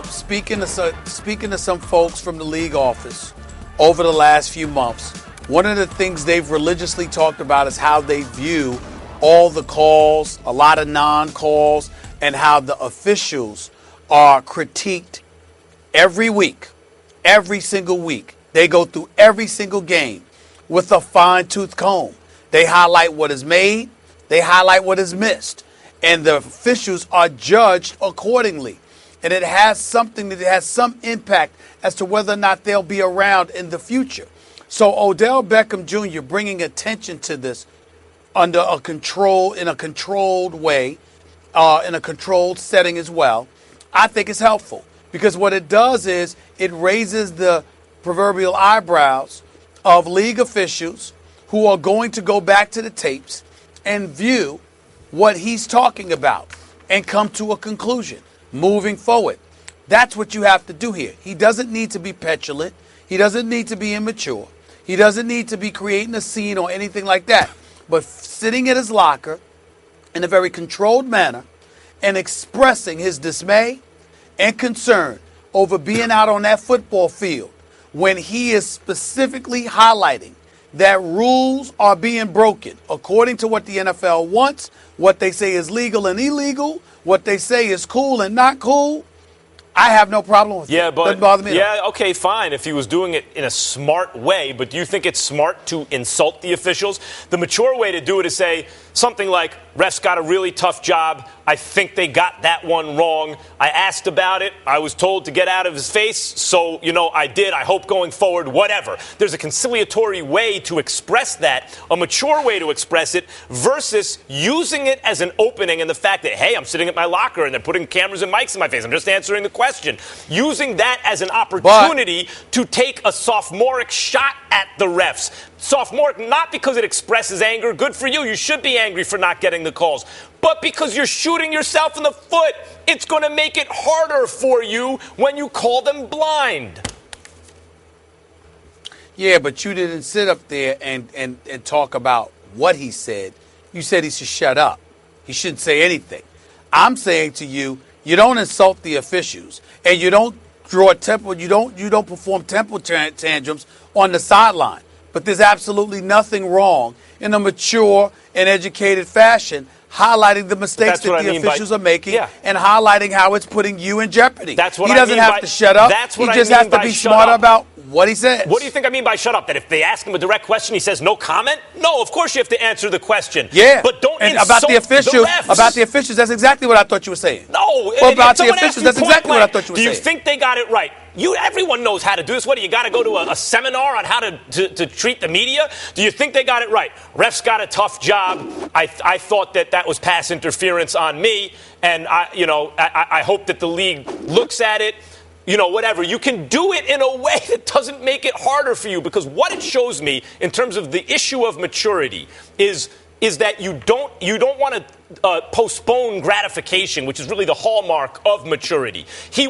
Speaking to some folks from the league office over the last few months, one of the things they've religiously talked about is how they view all the calls, a lot of non-calls, and how the officials are critiqued every week, every single week. They go through every single game with a fine-tooth comb. They highlight what is made, they highlight what is missed, and the officials are judged accordingly. And it has something that has some impact as to whether or not they'll be around in the future. So Odell Beckham Jr. bringing attention to this in a controlled way, in a controlled setting as well, I think is helpful. Because what it does is it raises the proverbial eyebrows of league officials who are going to go back to the tapes and view what he's talking about and come to a conclusion moving forward. That's what you have to do here. He doesn't need to be petulant. He doesn't need to be immature. He doesn't need to be creating a scene or anything like that. But sitting in his locker in a very controlled manner and expressing his dismay and concern over being out on that football field when he is specifically highlighting that rules are being broken according to what the NFL wants, what they say is legal and illegal, what they say is cool and not cool. I have no problem with it. Yeah, but doesn't bother me. Yeah, okay, fine. If he was doing it in a smart way, but do you think it's smart to insult the officials? The mature way to do it is say something like, refs got a really tough job. I think they got that one wrong. I asked about it. I was told to get out of his face. So, I did. I hope going forward, whatever. There's a conciliatory way to express that, a mature way to express it, versus using it as an opening and the fact that, hey, I'm sitting at my locker and they're putting cameras and mics in my face. I'm just answering the question. Using that as an opportunity to take a sophomoric shot at the refs. Sophomoric, not because it expresses anger. Good for you. You should be angry for not getting the calls. But because you're shooting yourself in the foot, it's going to make it harder for you when you call them blind. Yeah, but you didn't sit up there and talk about what he said. You said he should shut up. He shouldn't say anything. I'm saying to you, you don't insult the officials, and you don't draw temper. You don't perform temper tantrums on the sideline. But there's absolutely nothing wrong in a mature and educated fashion highlighting the mistakes that the officials are making and highlighting how it's putting you in jeopardy. That's what he doesn't have to shut up. He just has to be smarter about what he says. What do you think I mean by shut up? That if they ask him a direct question, he says no comment? No, of course you have to answer the question. Yeah. But don't insult about the officials. The refs. About the officials, that's exactly what I thought you were saying. No. About the officials, that's exactly what I thought you were saying. Do you think they got it right? Everyone knows how to do this. What, do you got to go to a seminar on how to treat the media? Do you think they got it right? Refs got a tough job. I thought that was pass interference on me, and I hope that the league looks at it. Whatever. You can do it in a way that doesn't make it harder for you, because what it shows me in terms of the issue of maturity is that you don't want to postpone gratification, which is really the hallmark of maturity. He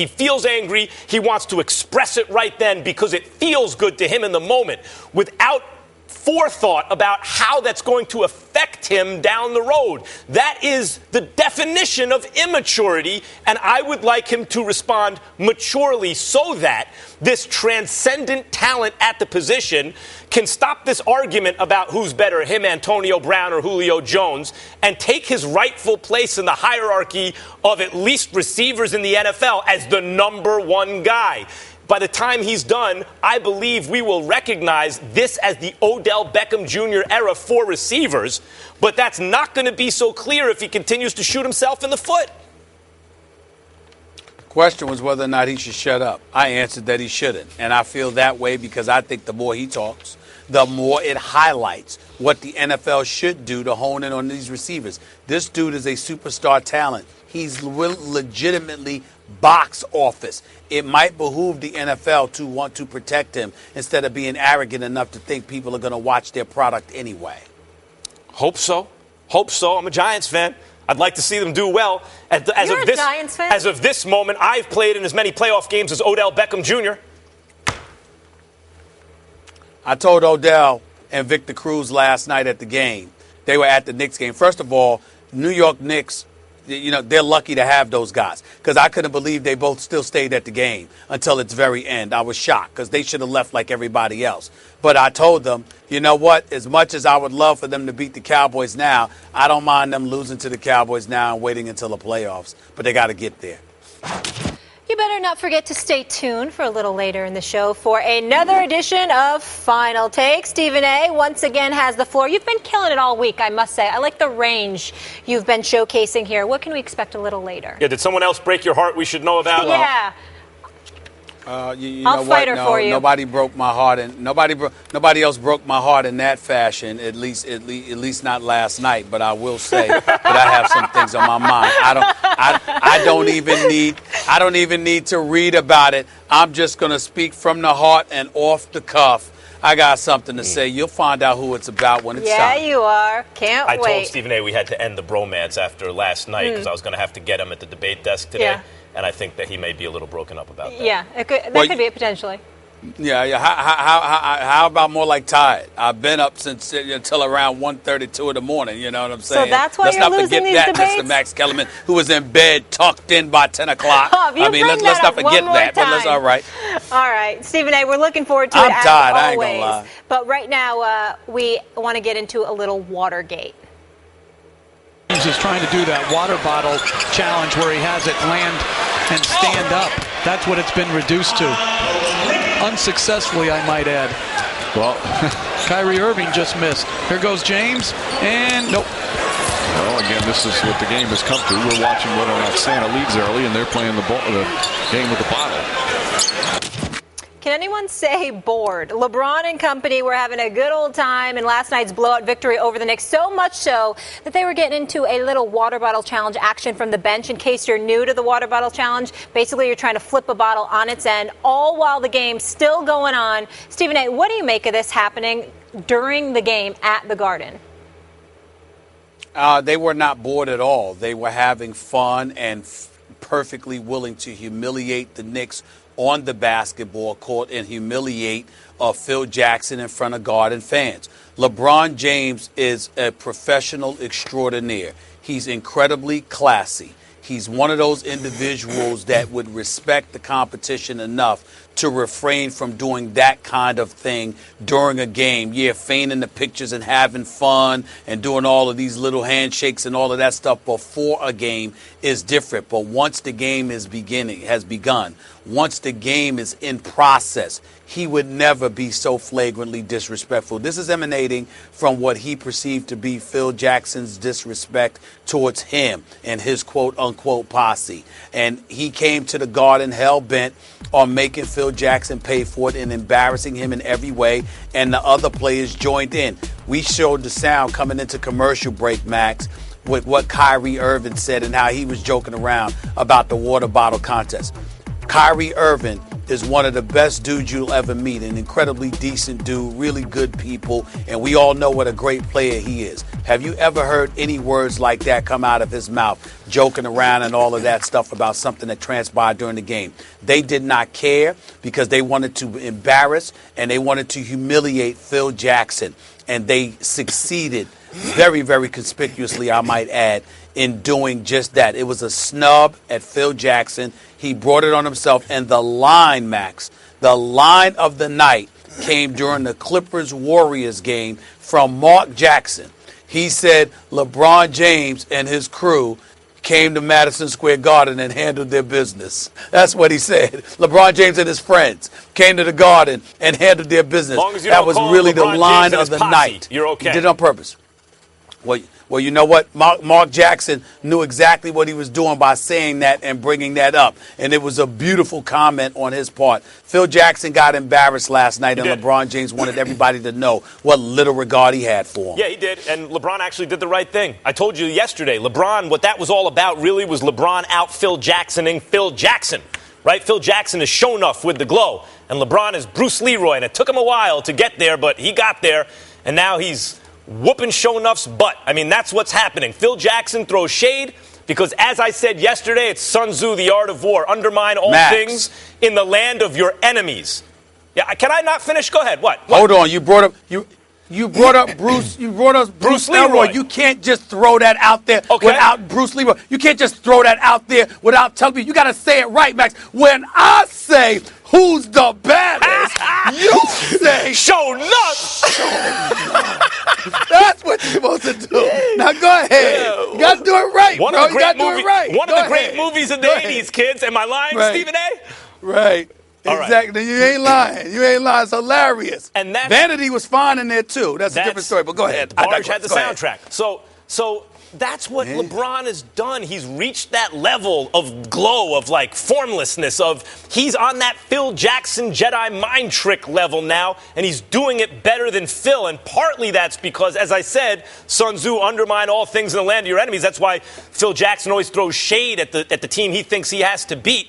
feels angry. He wants to express it right then because it feels good to him in the moment, without forethought about how that's going to affect affect him down the road. That is the definition of immaturity, and I would like him to respond maturely so that this transcendent talent at the position can stop this argument about who's better, him, Antonio Brown, or Julio Jones, and take his rightful place in the hierarchy of at least receivers in the NFL as the number one guy. By the time he's done, I believe we will recognize this as the Odell Beckham Jr. era for receivers, but that's not going to be so clear if he continues to shoot himself in the foot. Question was whether or not he should shut up. I answered that he shouldn't, and I feel that way because I think the more he talks, the more it highlights what the NFL should do to hone in on these receivers. This dude is a superstar talent. He's legitimately box office. It might behoove the NFL to want to protect him instead of being arrogant enough to think people are going to watch their product anyway. Hope so. Hope so. I'm a Giants fan. I'd like to see them do well. You're a Giants fan? As of this moment, I've played in as many playoff games as Odell Beckham Jr. I told Odell and Victor Cruz last night at the game. They were at the Knicks game. First of all, New York Knicks, they're lucky to have those guys because I couldn't believe they both still stayed at the game until its very end. I was shocked because they should have left like everybody else. But I told them, you know what? As much as I would love for them to beat the Cowboys now, I don't mind them losing to the Cowboys now and waiting until the playoffs. But they got to get there. You better not forget to stay tuned for a little later in the show for another edition of Final Take. Stephen A. once again has the floor. You've been killing it all week, I must say. I like the range you've been showcasing here. What can we expect a little later? Yeah, did someone else break your heart we should know about? Yeah. I'll fight her for you. Nobody broke my heart, and nobody else broke my heart in that fashion. At least not last night. But I will say that I have some things on my mind. I don't even need to read about it. I'm just gonna speak from the heart and off the cuff. I got something to say. You'll find out who it's about when it's time. Yeah, you are. Can't wait. I told Stephen A. we had to end the bromance after last night because I was going to have to get him at the debate desk today. Yeah. And I think that he may be a little broken up about that. Yeah, that could be it potentially. Yeah. How about more like tired? I've been up since until around 1:32 in the morning. You know what I'm saying? So that's why you're losing these debates? Mr. Max Kellerman, who was in bed tucked in by 10 o'clock. Let's not forget that. But that's all right. All right, Stephen A., we're looking forward to it I'm tired. as I ain't always. gonna lie. But right now, we want to get into a little Watergate. Is trying to do that water bottle challenge where he has it land and stand up. That's what it's been reduced to. Unsuccessfully, I might add. Well, Kyrie Irving just missed. Here goes James, and nope. Well, again, this is what the game has come to. We're watching whether or not Santa leads early, and they're playing the game with the bottle. Can anyone say bored? LeBron and company were having a good old time in last night's blowout victory over the Knicks, so much so that they were getting into a little water bottle challenge action from the bench. In case you're new to the water bottle challenge, basically you're trying to flip a bottle on its end, all while the game's still going on. Stephen A., what do you make of this happening during the game at the Garden? They were not bored at all. They were having fun and perfectly willing to humiliate the Knicks on the basketball court and humiliate Phil Jackson in front of Garden fans. LeBron James is a professional extraordinaire. He's incredibly classy. He's one of those individuals that would respect the competition enough to refrain from doing that kind of thing during a game. Yeah, feigning the pictures and having fun and doing all of these little handshakes and all of that stuff before a game is different. But once the game has begun, once the game is in process, he would never be so flagrantly disrespectful. This is emanating from what he perceived to be Phil Jackson's disrespect towards him and his quote-unquote posse. And he came to the Garden hell-bent on making Phil Jackson pay for it and embarrassing him in every way, and the other players joined in. We showed the sound coming into commercial break, Max, with what Kyrie Irving said and how he was joking around about the water bottle contest. Kyrie Irving is one of the best dudes you'll ever meet, an incredibly decent dude, really good people, and we all know what a great player he is. Have you ever heard any words like that come out of his mouth, joking around and all of that stuff about something that transpired during the game? They did not care because they wanted to embarrass and they wanted to humiliate Phil Jackson. and they succeeded very, very conspicuously, I might add, in doing just that. It was a snub at Phil Jackson. He brought it on himself. And the line, Max, the line of the night came during the Clippers-Warriors game from Mark Jackson. He said LeBron James and his crew came to Madison Square Garden and handled their business. That's what he said. LeBron James and his friends came to the Garden and handled their business. That was really the line of the night. You're okay. He did it on purpose. Well, you know what? Mark Jackson knew exactly what he was doing by saying that and bringing that up. And it was a beautiful comment on his part. Phil Jackson got embarrassed last night, and LeBron James wanted everybody to know what little regard he had for him. Yeah, he did. And LeBron actually did the right thing. I told you yesterday, LeBron, what that was all about really was LeBron out Phil Jacksoning Phil Jackson. Right? Phil Jackson is show enough with the glow. And LeBron is Bruce Leroy. And it took him a while to get there, but he got there. And now he's whooping show enough's butt. I mean, that's what's happening. Phil Jackson throws shade because, as I said yesterday, it's Sun Tzu, the art of war. Undermine all things in the land of your enemies. Yeah, can I not finish? Go ahead. What? Hold on. You brought up Bruce. You brought up Bruce Leroy. You can't just throw that out there without Bruce Leroy. You can't just throw that out there without telling me. You got to say it right, Max. When I say who's the baddest, you say show nuts. That's what you're supposed to do. Now go ahead. You got to do it right, One bro. of the You got to do it right. One of the great movies of the 80s, kids. Am I lying, Stephen A? Right. All exactly. Right. You ain't lying. You ain't lying. It's hilarious. And Vanity was fine in there, too. That's a different story. But go ahead. Barge had the soundtrack. So that's what LeBron has done. He's reached that level of glow, of like formlessness, he's on that Phil Jackson Jedi mind trick level now, and he's doing it better than Phil. And partly that's because, as I said, Sun Tzu, undermine all things in the land of your enemies. That's why Phil Jackson always throws shade at the team he thinks he has to beat.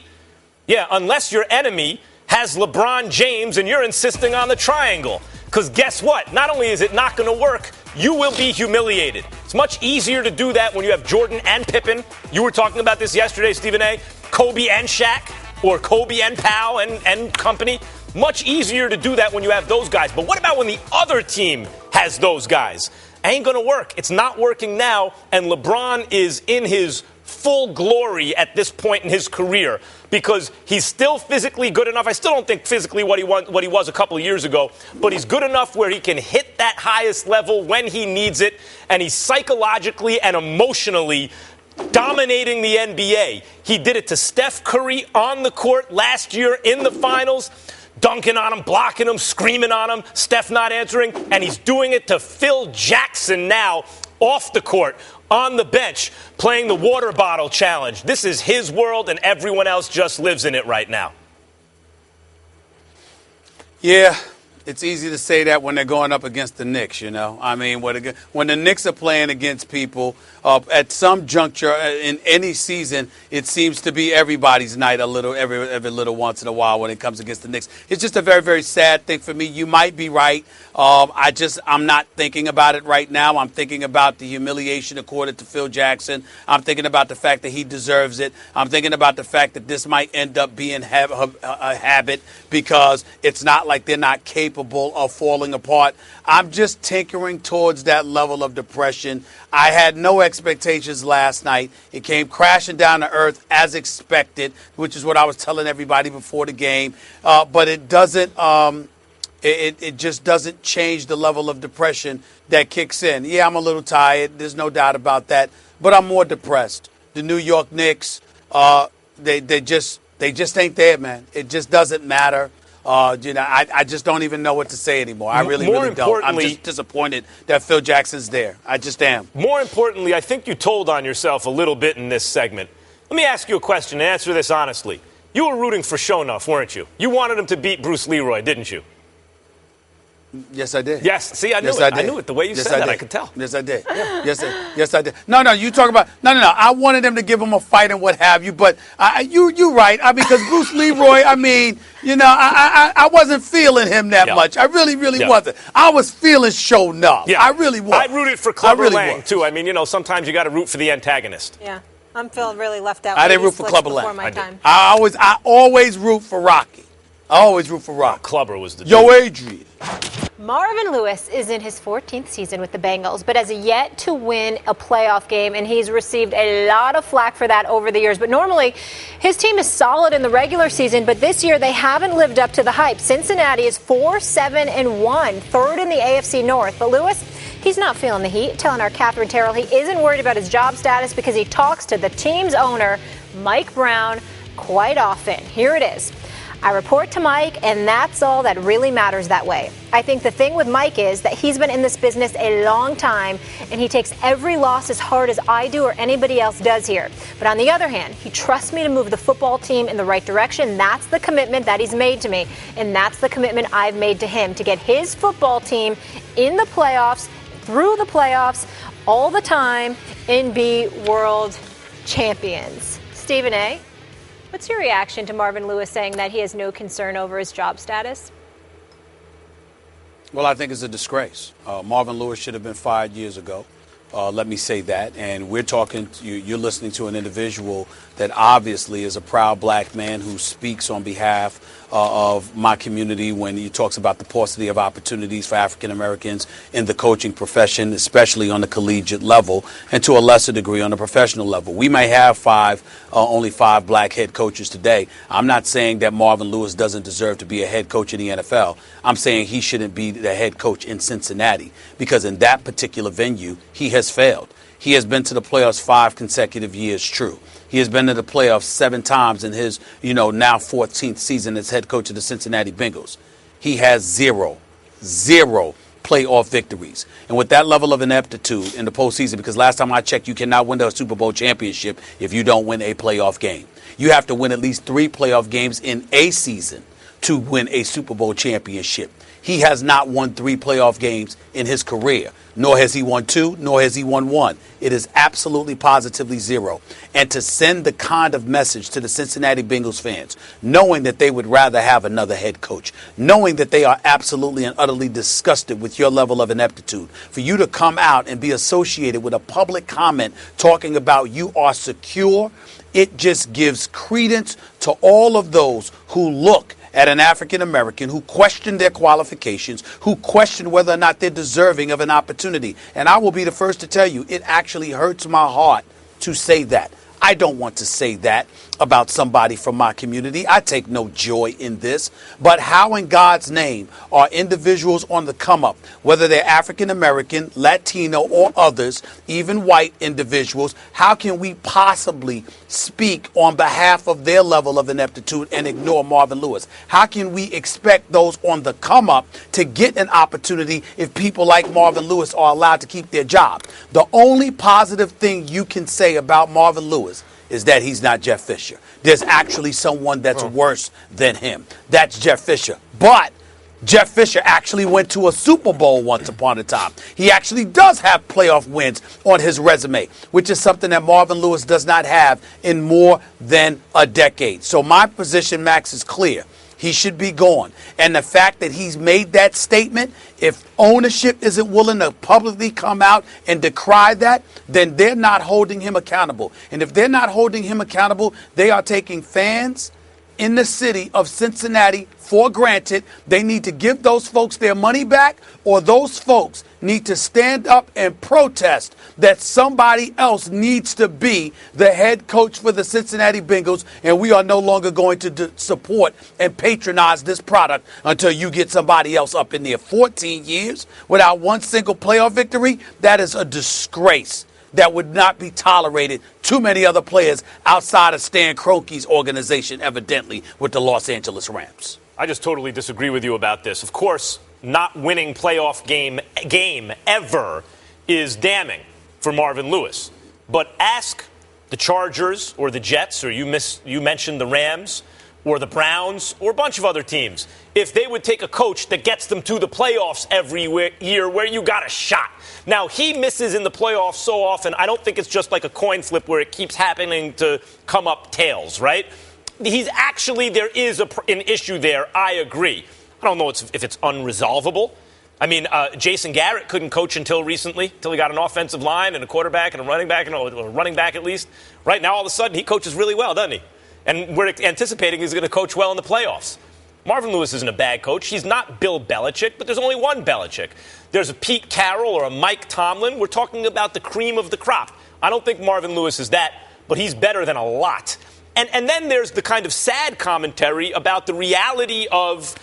Yeah, unless your enemy has LeBron James and you're insisting on the triangle. Because guess what? Not only is it not going to work, you will be humiliated. It's much easier to do that when you have Jordan and Pippen. You were talking about this yesterday, Stephen A. Kobe and Shaq, or Kobe and Powell and company. Much easier to do that when you have those guys. But what about when the other team has those guys? Ain't going to work. It's not working now, and LeBron is in his full glory at this point in his career because he's still physically good enough. I still don't think physically what he was a couple of years ago, but he's good enough where he can hit that highest level when he needs it, and he's psychologically and emotionally dominating the NBA. He did it to Steph Curry on the court last year in the finals, dunking on him, blocking him, screaming on him, Steph not answering, and he's doing it to Phil Jackson now off the court, on the bench, playing the water bottle challenge. This is his world, and everyone else just lives in it right now. Yeah, it's easy to say that when they're going up against the Knicks, you know. I mean, when the Knicks are playing against people, at some juncture in any season, it seems to be everybody's night every little once in a while when it comes against the Knicks. It's just a very, very sad thing for me. You might be right. I'm not thinking about it right now. I'm thinking about the humiliation accorded to Phil Jackson. I'm thinking about the fact that he deserves it. I'm thinking about the fact that this might end up being a habit because it's not like they're not capable of falling apart. I'm just tinkering towards that level of depression. I had no expectations last night. It came crashing down to earth as expected, which is what I was telling everybody before the game. But it doesn't. It just doesn't change the level of depression that kicks in. Yeah, I'm a little tired. There's no doubt about that. But I'm more depressed. The New York Knicks, they just ain't there, man. It just doesn't matter. I just don't even know what to say anymore. I really don't. I'm just disappointed that Phil Jackson's there. I just am. More importantly, I think you told on yourself a little bit in this segment. Let me ask you a question and answer this honestly. You were rooting for Shonuff, weren't you? You wanted him to beat Bruce Leroy, didn't you? Yes, I did. Yes. See, I knew it. I knew it. The way you said that, I could tell. Yes, I did. Yeah. Yes, I did. No. You talk about no. I wanted them to give him a fight and what have you, but you're right. I mean, because Bruce Leroy. I mean, I wasn't feeling him that much. I really wasn't. I was feeling Shonuff. Yeah. I really was. I rooted for Clubber Lang too. I mean, sometimes you got to root for the antagonist. Yeah, I'm feeling really left out. I didn't root for Clubber Lang. My time. I always root for Rocky. I always root for Rocky. Clubber was the Yo, Adrian. Marvin Lewis is in his 14th season with the Bengals, but has yet to win a playoff game, and he's received a lot of flack for that over the years. But normally, his team is solid in the regular season, but this year they haven't lived up to the hype. Cincinnati is 4-7-1, third in the AFC North. But Lewis, he's not feeling the heat, telling our Catherine Terrell he isn't worried about his job status because he talks to the team's owner, Mike Brown, quite often. Here it is. I report to Mike, and that's all that really matters that way. I think the thing with Mike is that he's been in this business a long time, and he takes every loss as hard as I do or anybody else does here. But on the other hand, he trusts me to move the football team in the right direction. That's the commitment that he's made to me, and that's the commitment I've made to him, to get his football team in the playoffs, through the playoffs, all the time, and be world champions. Stephen A., what's your reaction to Marvin Lewis saying that he has no concern over his job status? Well, I think it's a disgrace. Marvin Lewis should have been fired years ago. Let me say that. And we're talking, you're listening to an individual that obviously is a proud black man who speaks on behalf of my community when he talks about the paucity of opportunities for African Americans in the coaching profession, especially on the collegiate level, and to a lesser degree on the professional level. We may have only five black head coaches today. I'm not saying that Marvin Lewis doesn't deserve to be a head coach in the NFL. I'm saying he shouldn't be the head coach in Cincinnati because in that particular venue, he has failed. He has been to the playoffs 5 consecutive years, true. He has been to the playoffs 7 times in his, now 14th season as head coach of the Cincinnati Bengals. He has zero playoff victories. And with that level of ineptitude in the postseason, because last time I checked, you cannot win the Super Bowl championship if you don't win a playoff game. You have to win at least 3 playoff games in a season to win a Super Bowl championship. He has not won 3 playoff games in his career, nor has he won 2, nor has he won 1. It is absolutely positively 0. And to send the kind of message to the Cincinnati Bengals fans, knowing that they would rather have another head coach, knowing that they are absolutely and utterly disgusted with your level of ineptitude, for you to come out and be associated with a public comment talking about you are secure, it just gives credence to all of those who look at an African American, who question their qualifications, who question whether or not they're deserving of an opportunity. And I will be the first to tell you, it actually hurts my heart to say that. I don't want to say that about somebody from my community. I take no joy in this. But how in God's name are individuals on the come up, whether they're African American, Latino, or others, even white individuals, how can we possibly speak on behalf of their level of ineptitude and ignore Marvin Lewis? How can we expect those on the come up to get an opportunity if people like Marvin Lewis are allowed to keep their job? The only positive thing you can say about Marvin Lewis is that he's not Jeff Fisher. There's actually someone that's worse than him. That's Jeff Fisher. But Jeff Fisher actually went to a Super Bowl once upon a time. He actually does have playoff wins on his resume, which is something that Marvin Lewis does not have in more than a decade. So my position, Max, is clear. He should be gone. And the fact that he's made that statement, if ownership isn't willing to publicly come out and decry that, then they're not holding him accountable. And if they're not holding him accountable, they are taking fans in the city of Cincinnati for granted. They need to give those folks their money back, or those folks need to stand up and protest that somebody else needs to be the head coach for the Cincinnati Bengals, and we are no longer going to support and patronize this product until you get somebody else up in there. 14 years without one single playoff victory, that is a disgrace that would not be tolerated. Too many other players outside of Stan Kroenke's organization, evidently, with the Los Angeles Rams. I just totally disagree with you about this. Of course, not winning playoff game ever is damning for Marvin Lewis. But ask the Chargers or the Jets, or you mentioned the Rams or the Browns or a bunch of other teams, if they would take a coach that gets them to the playoffs every year where you got a shot. Now, he misses in the playoffs so often, I don't think it's just like a coin flip where it keeps happening to come up tails, right? There is an issue there, I agree. I don't know if it's unresolvable. I mean, Jason Garrett couldn't coach until recently, until he got an offensive line and a quarterback and a running back, at least. Right now, all of a sudden, he coaches really well, doesn't he? And we're anticipating he's going to coach well in the playoffs. Marvin Lewis isn't a bad coach. He's not Bill Belichick, but there's only one Belichick. There's a Pete Carroll or a Mike Tomlin. We're talking about the cream of the crop. I don't think Marvin Lewis is that, but he's better than a lot. And then there's the kind of sad commentary about the reality of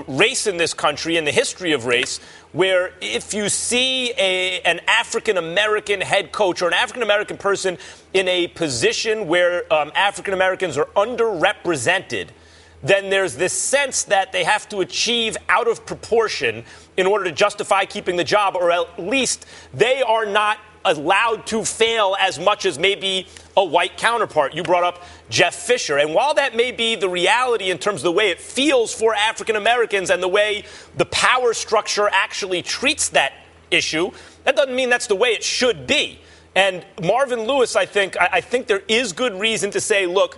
race in this country and the history of race, where if you see an African-American head coach or an African-American person in a position where African-Americans are underrepresented, then there's this sense that they have to achieve out of proportion in order to justify keeping the job, or at least they are not allowed to fail as much as maybe a white counterpart. You brought up Jeff Fisher. And while that may be the reality in terms of the way it feels for African Americans and the way the power structure actually treats that issue, that doesn't mean that's the way it should be. And Marvin Lewis, I think there is good reason to say, look,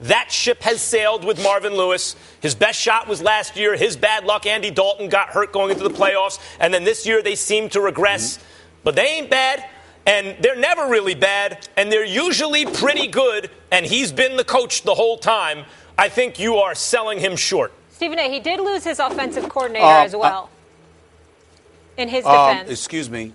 that ship has sailed with Marvin Lewis. His best shot was last year. His bad luck, Andy Dalton got hurt going into the playoffs. And then this year they seem to regress. But they ain't bad. And they're never really bad, and they're usually pretty good, and he's been the coach the whole time. I think you are selling him short. Stephen A., he did lose his offensive coordinator as well, in his defense. Excuse me.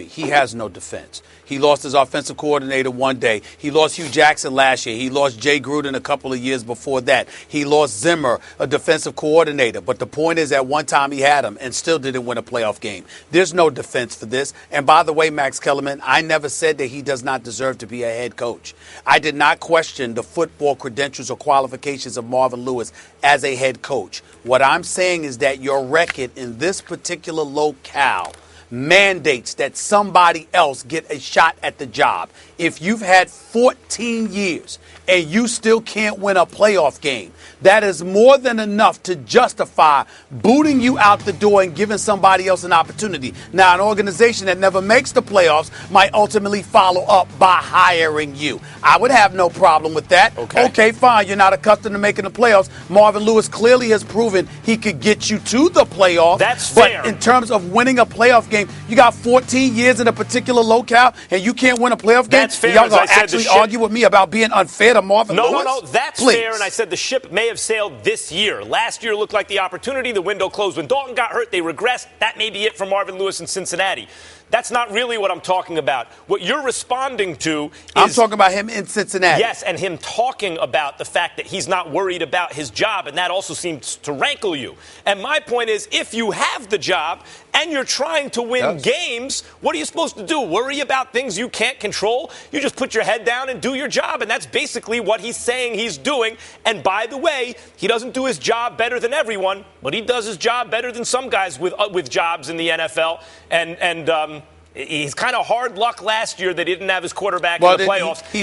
He has no defense. He lost his offensive coordinator one day. He lost Hugh Jackson last year. He lost Jay Gruden a couple of years before that. He lost Zimmer, a defensive coordinator. But the point is, at one time he had him and still didn't win a playoff game. There's no defense for this. And by the way, Max Kellerman, I never said that he does not deserve to be a head coach. I did not question the football credentials or qualifications of Marvin Lewis as a head coach. What I'm saying is that your record in this particular locale mandates that somebody else get a shot at the job. If you've had 14 years and you still can't win a playoff game, that is more than enough to justify booting you out the door and giving somebody else an opportunity. Now, an organization that never makes the playoffs might ultimately follow up by hiring you. I would have no problem with that. Okay, fine. You're not accustomed to making the playoffs. Marvin Lewis clearly has proven he could get you to the playoffs. That's fair. But in terms of winning a playoff game, you got 14 years in a particular locale and you can't win a playoff game? That's fair. Y'all going to actually argue with me about being unfair to Marvin Lewis? No, that's fair. And I said the ship may have sailed this year. Last year looked like the opportunity. The window closed when Dalton got hurt. They regressed. That may be it for Marvin Lewis in Cincinnati. That's not really what I'm talking about. What you're responding to is... I'm talking about him in Cincinnati. Yes, and him talking about the fact that he's not worried about his job, and that also seems to rankle you. And my point is, if you have the job and you're trying to win games, what are you supposed to do? Worry about things you can't control? You just put your head down and do your job, and that's basically what he's saying he's doing. And by the way, he doesn't do his job better than everyone, but he does his job better than some guys with jobs in the NFL. And he's kind of hard luck last year that he didn't have his quarterback in the playoffs. He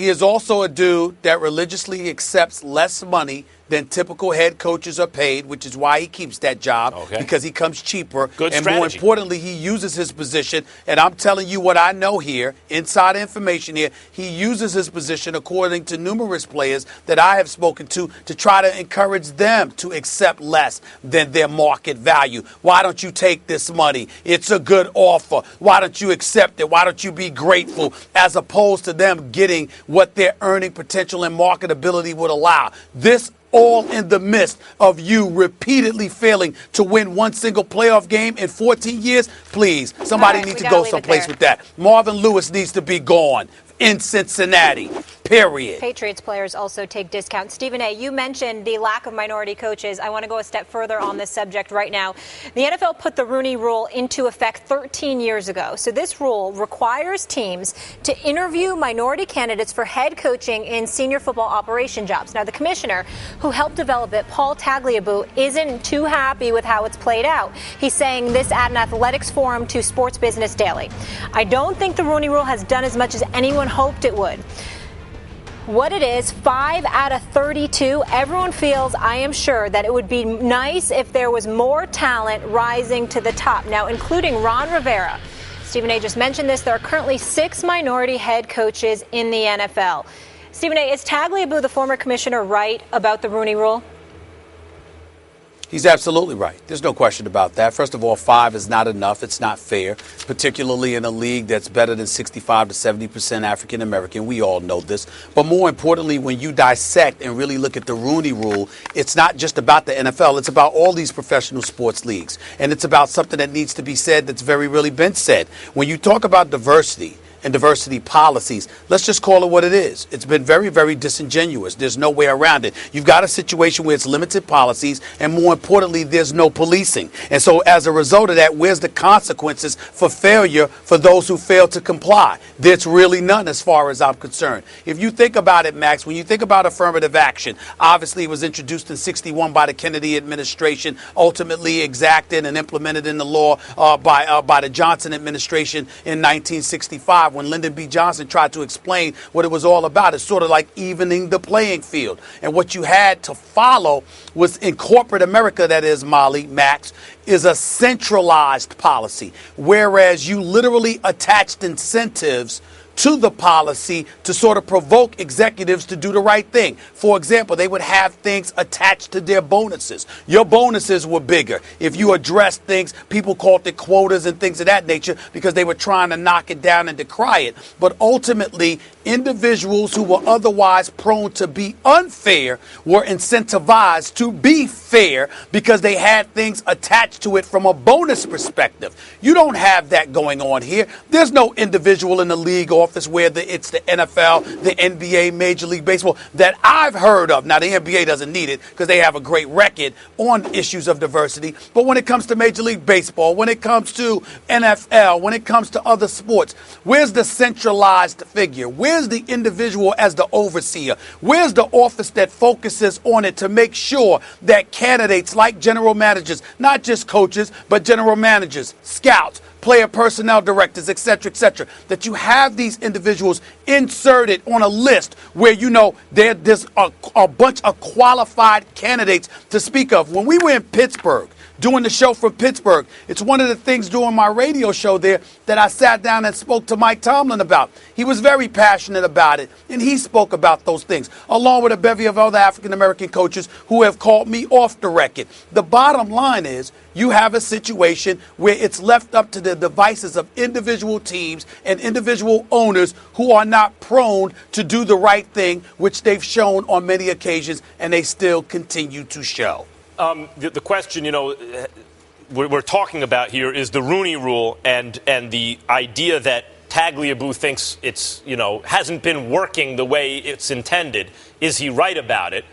is also a dude that religiously accepts less money than typical head coaches are paid, which is why he keeps that job, because he comes cheaper. Good and strategy. More importantly, he uses his position, and I'm telling you what I know here, inside information here, he uses his position, according to numerous players that I have spoken to try to encourage them to accept less than their market value. Why don't you take this money? It's a good offer. Why don't you accept it? Why don't you be grateful, as opposed to them getting what their earning potential and marketability would allow? This all in the midst of you repeatedly failing to win one single playoff game in 14 years. Please, somebody needs to go someplace with that. Marvin Lewis needs to be gone in Cincinnati, period. Patriots players also take discounts. Stephen A., you mentioned the lack of minority coaches. I want to go a step further on this subject right now. The NFL put the Rooney Rule into effect 13 years ago. So this rule requires teams to interview minority candidates for head coaching in senior football operation jobs. Now, the commissioner who helped develop it, Paul Tagliabue, isn't too happy with how it's played out. He's saying this at an athletics forum to Sports Business Daily. I don't think the Rooney Rule has done as much as anyone hoped it would. What it is, 5 out of 32, everyone feels, I am sure, that it would be nice if there was more talent rising to the top. Now, including Ron Rivera. Stephen A. just mentioned this. There are currently 6 minority head coaches in the NFL. Stephen A., is Tagliabue, the former commissioner, right about the Rooney Rule? He's absolutely right. There's no question about that. First of all, 5 is not enough. It's not fair, particularly in a league that's better than 65 to 70% African American. We all know this. But more importantly, when you dissect and really look at the Rooney Rule, it's not just about the NFL. It's about all these professional sports leagues. And it's about something that needs to be said that's very really been said. When you talk about diversity and diversity policies, let's just call it what it is. It's been very, very disingenuous. There's no way around it. You've got a situation where it's limited policies, and more importantly, there's no policing. And so as a result of that, where's the consequences for failure for those who fail to comply? There's really none as far as I'm concerned. If you think about it, Max, when you think about affirmative action, obviously it was introduced in 61 by the Kennedy administration, ultimately exacted and implemented in the law by the Johnson administration in 1965. When Lyndon B. Johnson tried to explain what it was all about. It's sort of like evening the playing field. And what you had to follow was, in corporate America, that is, Molly, Max, is a centralized policy, whereas you literally attached incentives to the policy to sort of provoke executives to do the right thing. For example, they would have things attached to their bonuses. Your bonuses were bigger. If you addressed things, people called it quotas and things of that nature because they were trying to knock it down and decry it. But ultimately, individuals who were otherwise prone to be unfair were incentivized to be fair because they had things attached to it from a bonus perspective. You don't have that going on here. There's no individual in the league office, whether it's the NFL, the NBA, Major League Baseball, that I've heard of. Now, the NBA doesn't need it because they have a great record on issues of diversity. But when it comes to Major League Baseball, when it comes to NFL, when it comes to other sports, where's the centralized figure? Where's the individual as the overseer? Where's the office that focuses on it to make sure that candidates like general managers, not just coaches, but general managers, scouts, player personnel directors, et cetera, that you have these individuals inserted on a list where, you know, there's a bunch of qualified candidates to speak of. When we were in Pittsburgh, doing the show from Pittsburgh, it's one of the things during my radio show there that I sat down and spoke to Mike Tomlin about. He was very passionate about it, and he spoke about those things, along with a bevy of other African-American coaches who have called me off the record. The bottom line is you have a situation where it's left up to the devices of individual teams and individual owners who are not prone to do the right thing, which they've shown on many occasions, and they still continue to show. The question, we're talking about here is the Rooney Rule and the idea that Tagliabue thinks it's, hasn't been working the way it's intended. Is he right about it?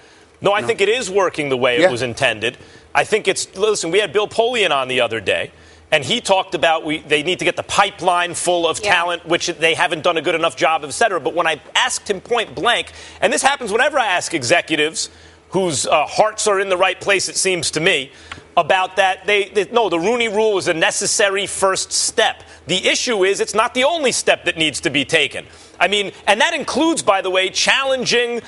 No, I think it is working the way it was intended. I think listen, we had Bill Polian on the other day, and he talked about they need to get the pipeline full of talent, which they haven't done a good enough job of, et cetera. But when I asked him point blank, and this happens whenever I ask executives whose hearts are in the right place, it seems to me, about that. No, the Rooney Rule is a necessary first step. The issue is it's not the only step that needs to be taken. I mean, and that includes, by the way, challenging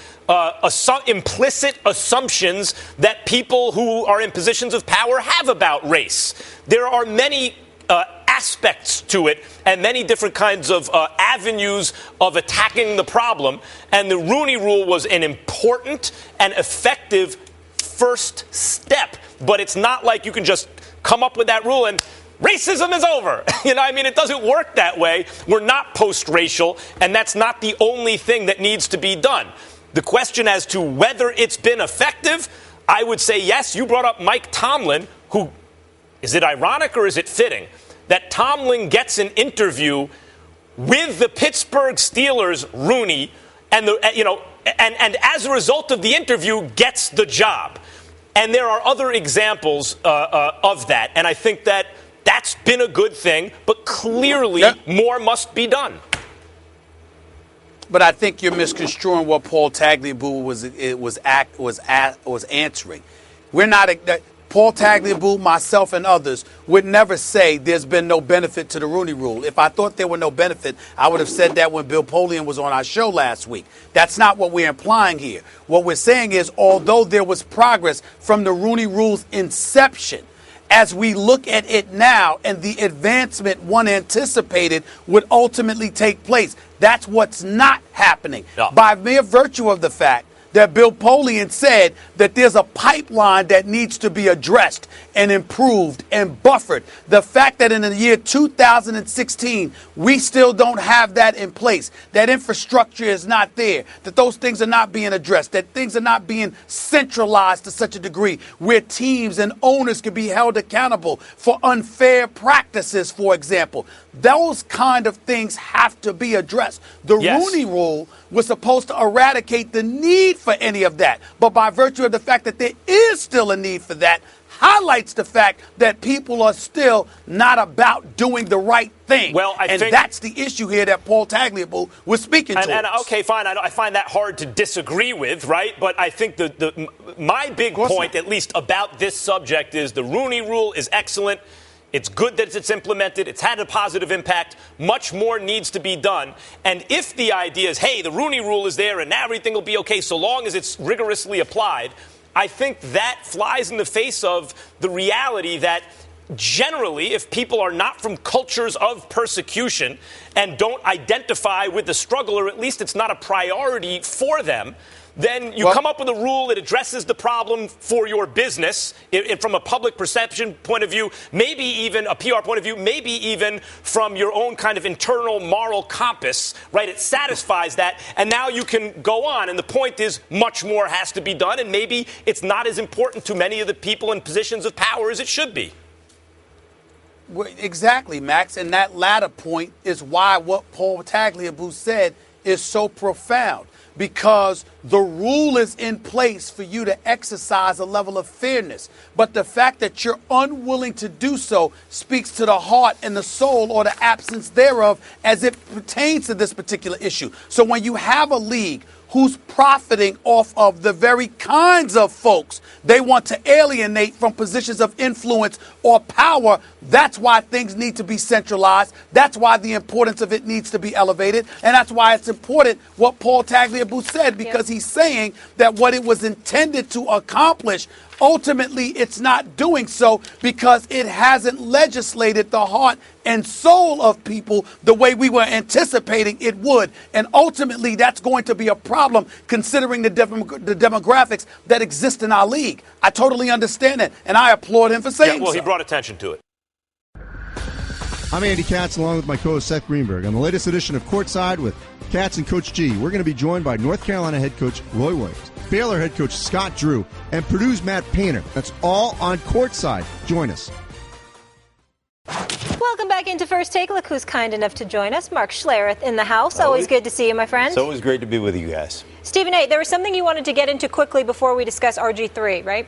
implicit assumptions that people who are in positions of power have about race. There are many aspects to it and many different kinds of avenues of attacking the problem. And the Rooney Rule was an important and effective first step. But it's not like you can just come up with that rule and racism is over. It doesn't work that way. We're not post-racial, and that's not the only thing that needs to be done. The question as to whether it's been effective, I would say yes. You brought up Mike Tomlin, who, is it ironic or is it fitting that Tomlin gets an interview with the Pittsburgh Steelers, Rooney, and as a result of the interview gets the job. And there are other examples of that, and I think that that's been a good thing, but clearly more must be done. But I think you're misconstruing what Paul Tagliabue was answering. We're not. Paul Tagliabue, myself, and others would never say there's been no benefit to the Rooney Rule. If I thought there were no benefit, I would have said that when Bill Polian was on our show last week. That's not what we're implying here. What we're saying is, although there was progress from the Rooney Rule's inception, as we look at it now and the advancement one anticipated would ultimately take place, that's what's not happening. By mere virtue of the fact that Bill Polian said that there's a pipeline that needs to be addressed and improved and buffered. The fact that in the year 2016, we still don't have that in place, that infrastructure is not there, that those things are not being addressed, that things are not being centralized to such a degree where teams and owners can be held accountable for unfair practices, for example. Those kind of things have to be addressed. The Rooney Rule was supposed to eradicate the need for any of that. But by virtue of the fact that there is still a need for that, highlights the fact that people are still not about doing the right thing. Well, I think that's the issue here that Paul Tagliabue was speaking to. And okay, fine. I find that hard to disagree with, right? But I think my big point, at least about this subject, is the Rooney Rule is excellent. It's good that it's implemented. It's had a positive impact. Much more needs to be done. And if the idea is, hey, the Rooney Rule is there and now everything will be okay so long as it's rigorously applied, I think that flies in the face of the reality that generally, if people are not from cultures of persecution and don't identify with the struggle, or at least it's not a priority for them, then you come up with a rule that addresses the problem for your business from a public perception point of view, maybe even a PR point of view, maybe even from your own kind of internal moral compass, right? It satisfies that, and now you can go on. And the point is much more has to be done, and maybe it's not as important to many of the people in positions of power as it should be. Well, exactly, Max. And that latter point is why what Paul Tagliabue said is so profound. Because the rule is in place for you to exercise a level of fairness. But the fact that you're unwilling to do so speaks to the heart and the soul, or the absence thereof, as it pertains to this particular issue. So when you have a league who's profiting off of the very kinds of folks they want to alienate from positions of influence or power, that's why things need to be centralized. That's why the importance of it needs to be elevated. And that's why it's important what Paul Tagliabue said, because he's saying that what it was intended to accomplish, ultimately it's not doing so because it hasn't legislated the heart and soul of people the way we were anticipating it would. And ultimately that's going to be a problem considering the demographics that exist in our league. I totally understand that, and I applaud him for saying well, so. He brought attention to it. I'm Andy Katz, along with my co-host Seth Greenberg. On the latest edition of Courtside with Katz and Coach G, we're going to be joined by North Carolina head coach Roy Williams, Baylor head coach Scott Drew, and Purdue's Matt Painter. That's all on Courtside. Join us. Welcome back into First Take. Look who's kind enough to join us. Mark Schlereth in the house. Always good to see you, my friend. It's always great to be with you guys. Stephen A., there was something you wanted to get into quickly before we discuss RG3, right?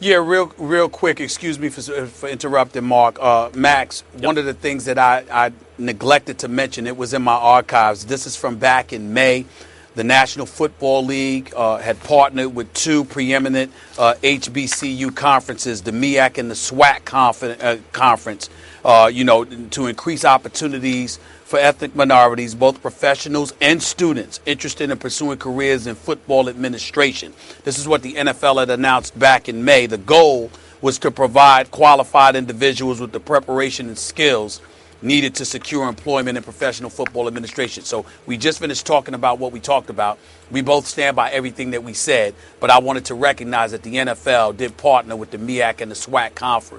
Yeah, real quick. Excuse me for interrupting, Mark. Max, one of the things that I neglected to mention, it was in my archives. This is from back in May. The National Football League had partnered with two preeminent HBCU conferences, the MEAC and the SWAC conference, to increase opportunities for ethnic minorities, both professionals and students interested in pursuing careers in football administration. This is what the NFL had announced back in May. The goal was to provide qualified individuals with the preparation and skills needed to secure employment in professional football administration. So we just finished talking about what we talked about. We both stand by everything that we said, but I wanted to recognize that the NFL did partner with the MEAC and the SWAC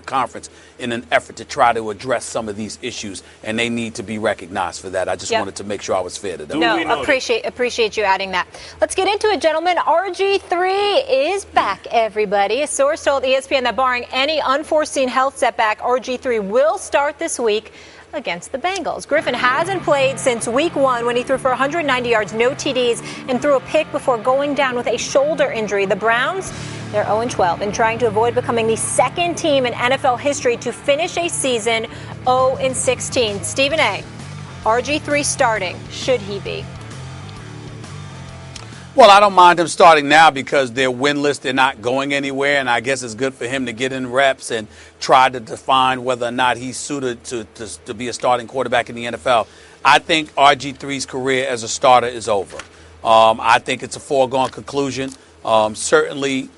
conference in an effort to try to address some of these issues, and they need to be recognized for that. I just wanted to make sure I was fair to them. No, appreciate you adding that. Let's get into it, gentlemen. RG3 is back, everybody. A source told ESPN that barring any unforeseen health setback, RG3 will start this week against the Bengals. Griffin hasn't played since week 1 when he threw for 190 yards, no TDs, and threw a pick before going down with a shoulder injury. The Browns, they're 0-12 and trying to avoid becoming the second team in NFL history to finish a season 0-16. Stephen A., RG3 starting, should he be? Well, I don't mind him starting now because they're winless. They're not going anywhere, and I guess it's good for him to get in reps and try to define whether or not he's suited to be a starting quarterback in the NFL. I think RG3's career as a starter is over. I think it's a foregone conclusion. Certainly,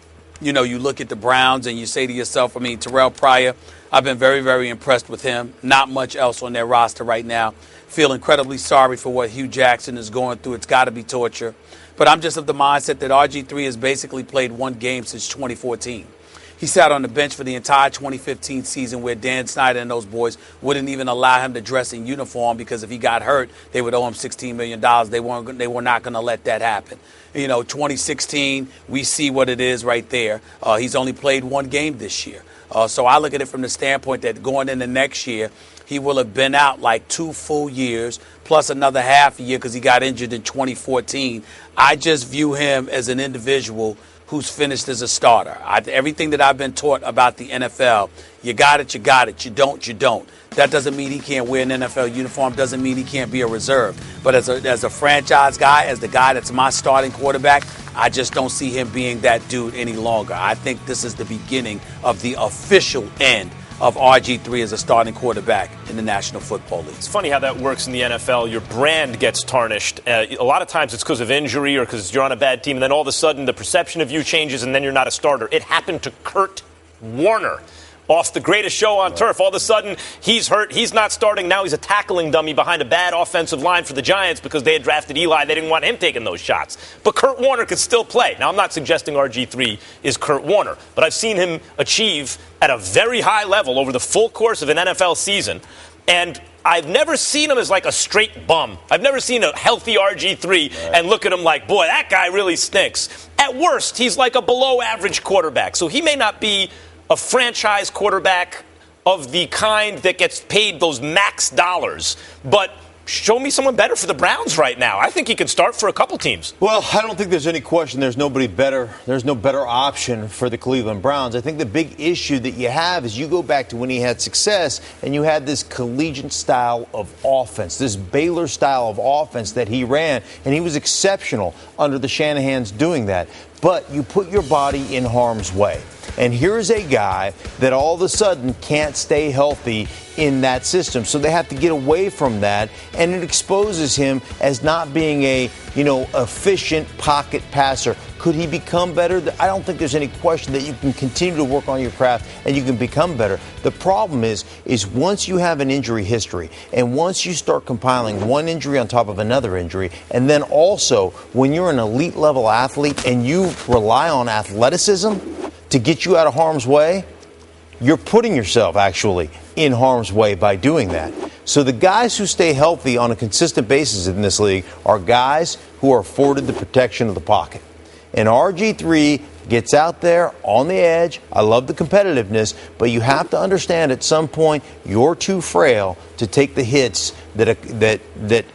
you look at the Browns and you say to yourself, Terrell Pryor, I've been very, very impressed with him. Not much else on their roster right now. Feel incredibly sorry for what Hugh Jackson is going through. It's got to be torture. But I'm just of the mindset that RG3 has basically played one game since 2014. He sat on the bench for the entire 2015 season where Dan Snyder and those boys wouldn't even allow him to dress in uniform because if he got hurt, they would owe him $16 million. They were not going to let that happen. 2016, we see what it is right there. He's only played one game this year. So I look at it from the standpoint that going into next year, he will have been out like 2 full years plus another half a year because he got injured in 2014. I just view him as an individual who's finished as a starter. Everything that I've been taught about the NFL, you got it, you got it. You don't, you don't. That doesn't mean he can't wear an NFL uniform. Doesn't mean he can't be a reserve. But as a franchise guy, as the guy that's my starting quarterback, I just don't see him being that dude any longer. I think this is the beginning of the official end of RG3 as a starting quarterback in the National Football League. It's funny how that works in the NFL. Your brand gets tarnished. A lot of times it's because of injury or because you're on a bad team, and then all of a sudden the perception of you changes, and then you're not a starter. It happened to Kurt Warner. Off the greatest show on turf. All of a sudden, he's hurt. He's not starting. Now he's a tackling dummy behind a bad offensive line for the Giants because they had drafted Eli. They didn't want him taking those shots. But Kurt Warner could still play. Now, I'm not suggesting RG3 is Kurt Warner, but I've seen him achieve at a very high level over the full course of an NFL season. And I've never seen him as like a straight bum. I've never seen a healthy RG3 and look at him like, boy, that guy really stinks. At worst, he's like a below-average quarterback. So he may not be a franchise quarterback of the kind that gets paid those max dollars. But show me someone better for the Browns right now. I think he can start for a couple teams. Well, I don't think there's any question there's nobody better. There's no better option for the Cleveland Browns. I think the big issue that you have is you go back to when he had success and you had this collegiate style of offense, this Baylor style of offense that he ran, and he was exceptional under the Shanahans doing that. But you put your body in harm's way. And here's a guy that all of a sudden can't stay healthy in that system. So they have to get away from that, and it exposes him as not being a, efficient pocket passer. Could he become better? I don't think there's any question that you can continue to work on your craft and you can become better. The problem is once you have an injury history and once you start compiling one injury on top of another injury, and then also when you're an elite level athlete and you rely on athleticism to get you out of harm's way, you're putting yourself actually in harm's way by doing that. So the guys who stay healthy on a consistent basis in this league are guys who are afforded the protection of the pocket. And RG3 gets out there on the edge. I love the competitiveness, but you have to understand at some point you're too frail to take the hits that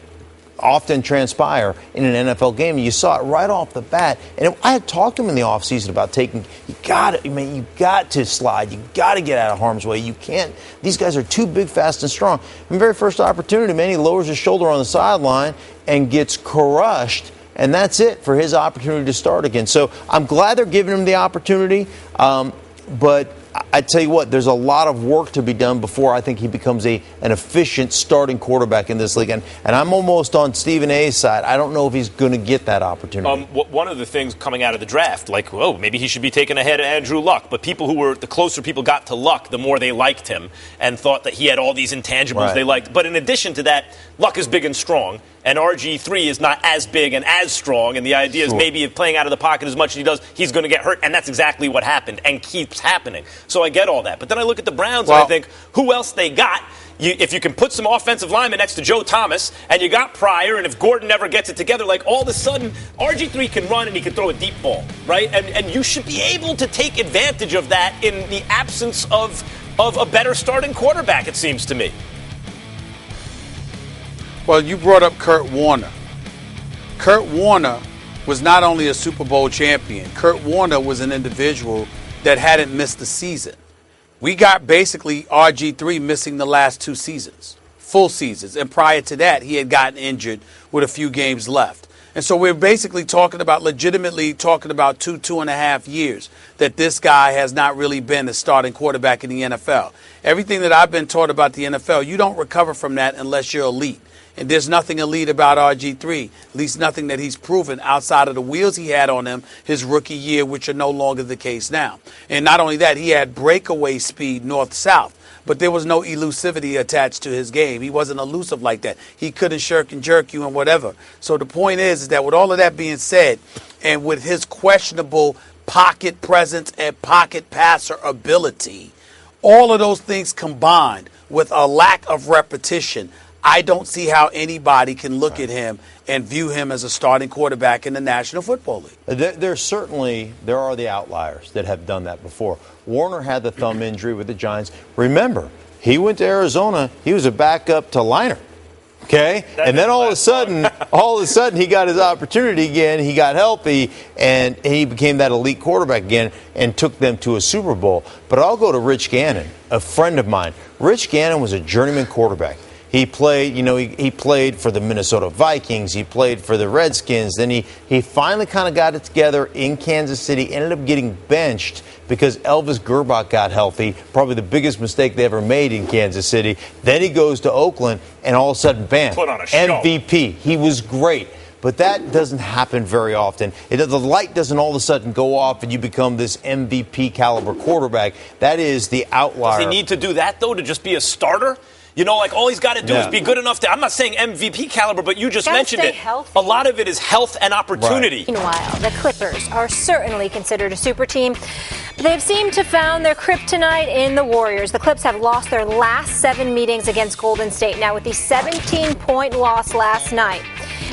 often transpire in an NFL game. And you saw it right off the bat. And I had talked to him in the offseason about you got to slide. You got to get out of harm's way. You can't. These guys are too big, fast, and strong. And the very first opportunity, man, he lowers his shoulder on the sideline and gets crushed. And that's it for his opportunity to start again. So I'm glad they're giving him the opportunity. But I tell you what, there's a lot of work to be done before I think he becomes an efficient starting quarterback in this league. And I'm almost on Stephen A's side. I don't know if he's going to get that opportunity. One of the things coming out of the draft, like, maybe he should be taken ahead of Andrew Luck. But the closer people got to Luck, the more they liked him and thought that he had all these intangibles they liked. But in addition to that, Luck is big and strong. And RG3 is not as big and as strong. And the idea is maybe if playing out of the pocket as much as he does, he's going to get hurt. And that's exactly what happened and keeps happening. So I get all that. But then I look at the Browns and I think, who else they got? If you can put some offensive linemen next to Joe Thomas, and you got Pryor, and if Gordon never gets it together, like all of a sudden, RG3 can run and he can throw a deep ball, right? And you should be able to take advantage of that in the absence of a better starting quarterback, it seems to me. Well, you brought up Kurt Warner. Kurt Warner was not only a Super Bowl champion. Kurt Warner was an individual that hadn't missed a season. We got basically RG3 missing the last 2 seasons, full seasons. And prior to that, he had gotten injured with a few games left. And so we're basically legitimately talking about 2.5 years that this guy has not really been a starting quarterback in the NFL. Everything that I've been taught about the NFL, you don't recover from that unless you're elite. And there's nothing elite about RG3, at least nothing that he's proven outside of the wheels he had on him his rookie year, which are no longer the case now. And not only that, he had breakaway speed north-south. But there was no elusivity attached to his game. He wasn't elusive like that. He couldn't shirk and jerk you and whatever. So the point is that with all of that being said, and with his questionable pocket presence and pocket passer ability, all of those things combined with a lack of repetition, I don't see how anybody can look at him and view him as a starting quarterback in the National Football League. There are the outliers that have done that before. Warner had the thumb injury with the Giants. Remember, he went to Arizona. He was a backup to Liner. Okay? And then all of a sudden, he got his opportunity again. He got healthy, and he became that elite quarterback again and took them to a Super Bowl. But I'll go to Rich Gannon, a friend of mine. Rich Gannon was a journeyman quarterback. He played, he played for the Minnesota Vikings. He played for the Redskins. Then he finally kind of got it together in Kansas City, ended up getting benched because Elvis Gerbach got healthy, probably the biggest mistake they ever made in Kansas City. Then he goes to Oakland, and all of a sudden, bam, put on a show. MVP. He was great. But that doesn't happen very often. The light doesn't all of a sudden go off and you become this MVP caliber quarterback. That is the outlier. Does he need to do that, though, to just be a starter? All he's got to do is be good enough to. I'm not saying MVP caliber, but you just mentioned it. Healthy. A lot of it is health and opportunity. Right. Meanwhile, the Clippers are certainly considered a super team, but they've seemed to found their kryptonite in the Warriors. The Clips have lost their last 7 meetings against Golden State. Now, with the 17-point loss last night,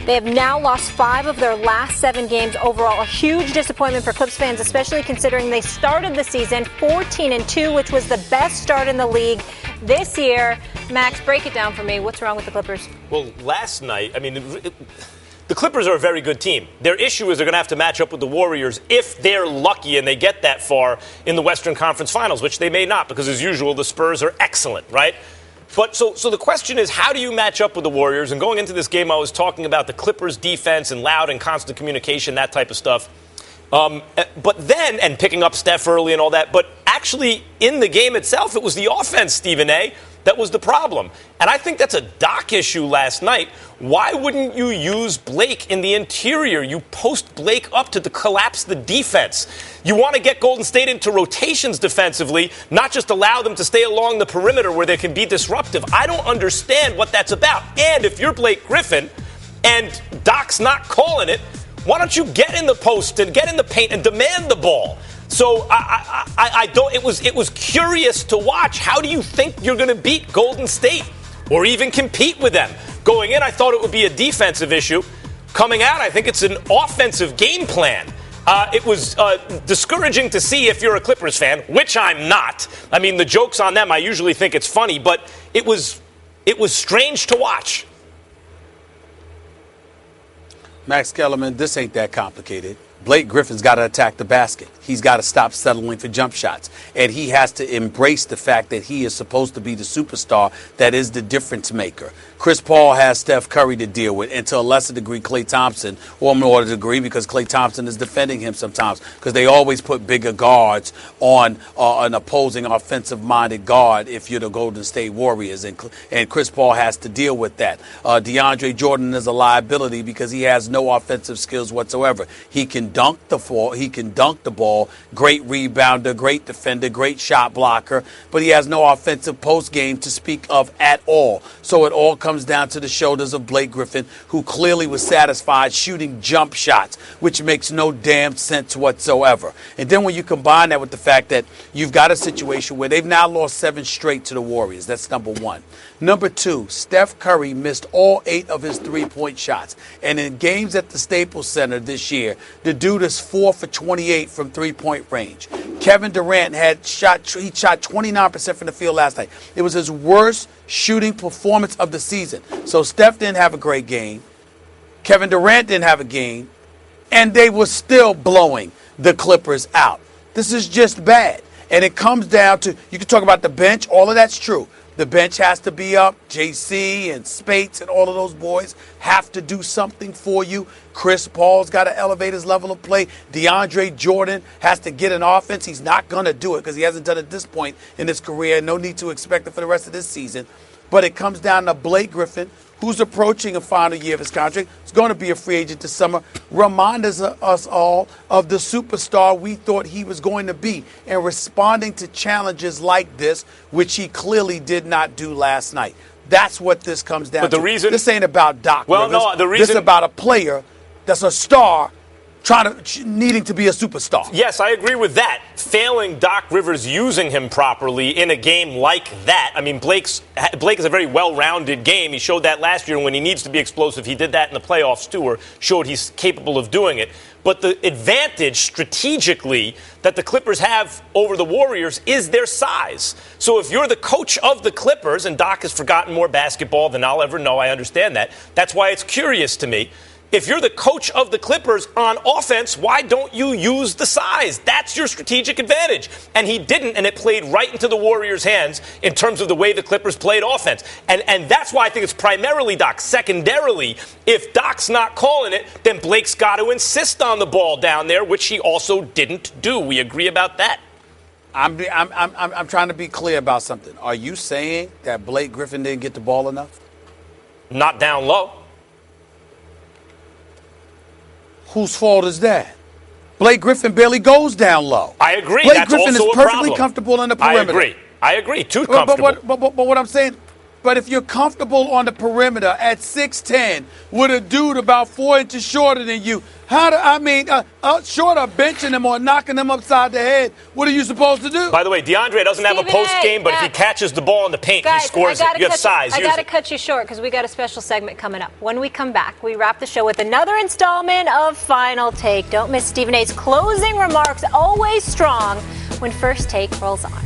they have now lost 5 of their last 7 games overall. A huge disappointment for Clips fans, especially considering they started the season 14-2, which was the best start in the league this year. Max, break it down for me. What's wrong with the Clippers? Well, last night, the Clippers are a very good team. Their issue is they're going to have to match up with the Warriors if they're lucky and they get that far in the Western Conference Finals, which they may not because, as usual, the Spurs are excellent, right? But so the question is, how do you match up with the Warriors? And going into this game, I was talking about the Clippers' defense and loud and constant communication, that type of stuff. But then, and picking up Steph early and all that, but actually in the game itself, it was the offense, Stephen A., that was the problem. And I think that's a Doc issue last night. Why wouldn't you use Blake in the interior? You post Blake up to collapse the defense. You want to get Golden State into rotations defensively, not just allow them to stay along the perimeter where they can be disruptive. I don't understand what that's about. And if you're Blake Griffin and Doc's not calling it, why don't you get in the post and get in the paint and demand the ball? So I don't. It was curious to watch. How do you think you're going to beat Golden State or even compete with them? Going in, I thought it would be a defensive issue. Coming out, I think it's an offensive game plan. It was discouraging to see if you're a Clippers fan, which I'm not. I mean, the jokes on them, I usually think it's funny, but it was strange to watch. Max Kellerman, this ain't that complicated. Blake Griffin's got to attack the basket. He's got to stop settling for jump shots. And he has to embrace the fact that he is supposed to be the superstar that is the difference maker. Chris Paul has Steph Curry to deal with, and to a lesser degree, Klay Thompson, or a more degree, because Klay Thompson is defending him sometimes, because they always put bigger guards on an opposing offensive-minded guard if you're the Golden State Warriors, and Chris Paul has to deal with that. DeAndre Jordan is a liability because he has no offensive skills whatsoever. He can dunk the ball, great rebounder, great defender, great shot blocker, but he has no offensive post game to speak of at all. So it all comes down to the shoulders of Blake Griffin, who clearly was satisfied shooting jump shots, which makes no damn sense whatsoever. And then when you combine that with the fact that you've got a situation where they've now lost 7 straight to the Warriors, that's number one. Number two, Steph Curry missed all 8 of his three-point shots. And in games at the Staples Center this year, the dude is 4 for 28 from three-point range. Kevin Durant shot 29% from the field last night. It was his worst shooting performance of the season. So Steph didn't have a great game. Kevin Durant didn't have a game. And they were still blowing the Clippers out. This is just bad. And it comes down to, you can talk about the bench, all of that's true. The bench has to be up. JC and Spates and all of those boys have to do something for you. Chris Paul's got to elevate his level of play. DeAndre Jordan has to get an offense. He's not going to do it because he hasn't done it at this point in his career. No need to expect it for the rest of this season. but it comes down to Blake Griffin, who's approaching a final year of his contract. He's going to be a free agent this summer. Remind us all of the superstar we thought he was going to be, and responding to challenges like this, which he clearly did not do last night. That's what this comes down to. This ain't about Doc Rivers. This is about a player that's a star needing to be a superstar. Yes, I agree with that. Failing Doc Rivers using him properly in a game like that. I mean, Blake is a very well-rounded game. He showed that last year, and when he needs to be explosive, he did that in the playoffs too, or showed he's capable of doing it. But the advantage strategically that the Clippers have over the Warriors is their size. So if you're the coach of the Clippers, and Doc has forgotten more basketball than I'll ever know, I understand that. That's why it's curious to me. If you're the coach of the Clippers on offense, why don't you use the size? That's your strategic advantage. And he didn't, and it played right into the Warriors' hands in terms of the way the Clippers played offense. And that's why I think it's primarily Doc. Secondarily, if Doc's not calling it, then Blake's got to insist on the ball down there, which he also didn't do. We agree about that. I'm trying to be clear about something. Are you saying that Blake Griffin didn't get the ball enough? Not down low. Whose fault is that? Blake Griffin barely goes down low. I agree. Blake That's Griffin also is perfectly comfortable on the perimeter. I agree. Too comfortable. But what I'm saying, but if you're comfortable on the perimeter at 6'10", with a dude about 4 inches shorter than you, short of benching him or knocking him upside the head, what are you supposed to do? By the way, DeAndre doesn't have a post game, but if he catches the ball in the paint, he scores it. You have size. I got to cut you short because we got a special segment coming up. When we come back, we wrap the show with another installment of Final Take. Don't miss Stephen A's closing remarks, always strong when First Take rolls on.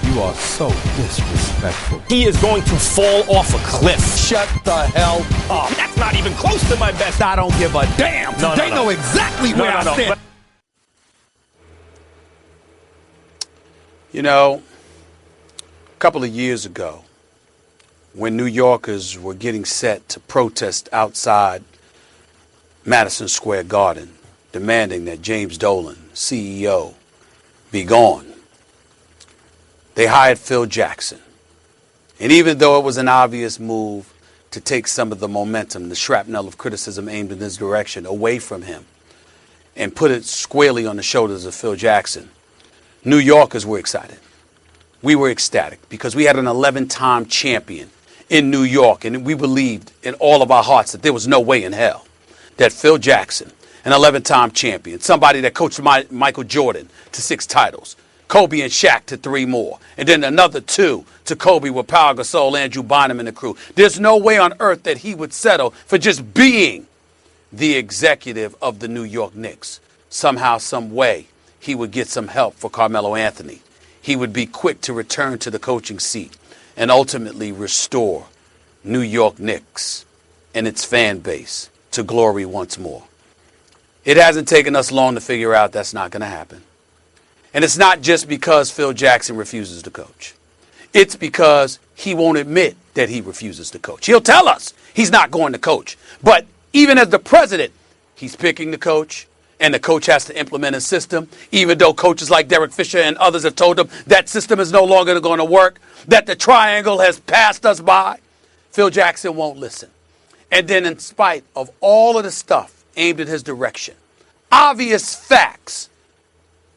You are so disrespectful. He is going to fall off a cliff. Shut the hell up. That's not even close to my best. I don't give a damn. They know exactly where I stand. You know, a couple of years ago, when New Yorkers were getting set to protest outside Madison Square Garden, demanding that James Dolan, CEO, be gone, they hired Phil Jackson. And even though it was an obvious move to take some of the momentum, the shrapnel of criticism aimed in this direction, away from him and put it squarely on the shoulders of Phil Jackson, New Yorkers were excited. We were ecstatic because we had an 11-time champion in New York, and we believed in all of our hearts that there was no way in hell that Phil Jackson, an 11-time champion, somebody that coached Michael Jordan to 6 titles, Kobe and Shaq to 3 more, and then another 2 to Kobe with Pau Gasol, Andrew Bynum, and the crew. There's no way on earth that he would settle for just being the executive of the New York Knicks. Somehow, some way, he would get some help for Carmelo Anthony. He would be quick to return to the coaching seat and ultimately restore New York Knicks and its fan base to glory once more. It hasn't taken us long to figure out that's not going to happen. And it's not just because Phil Jackson refuses to coach. It's because he won't admit that he refuses to coach. He'll tell us he's not going to coach. But even as the president, he's picking the coach, and the coach has to implement a system, even though coaches like Derek Fisher and others have told him that system is no longer going to work, that the triangle has passed us by. Phil Jackson won't listen. And then in spite of all of the stuff aimed at his direction, obvious facts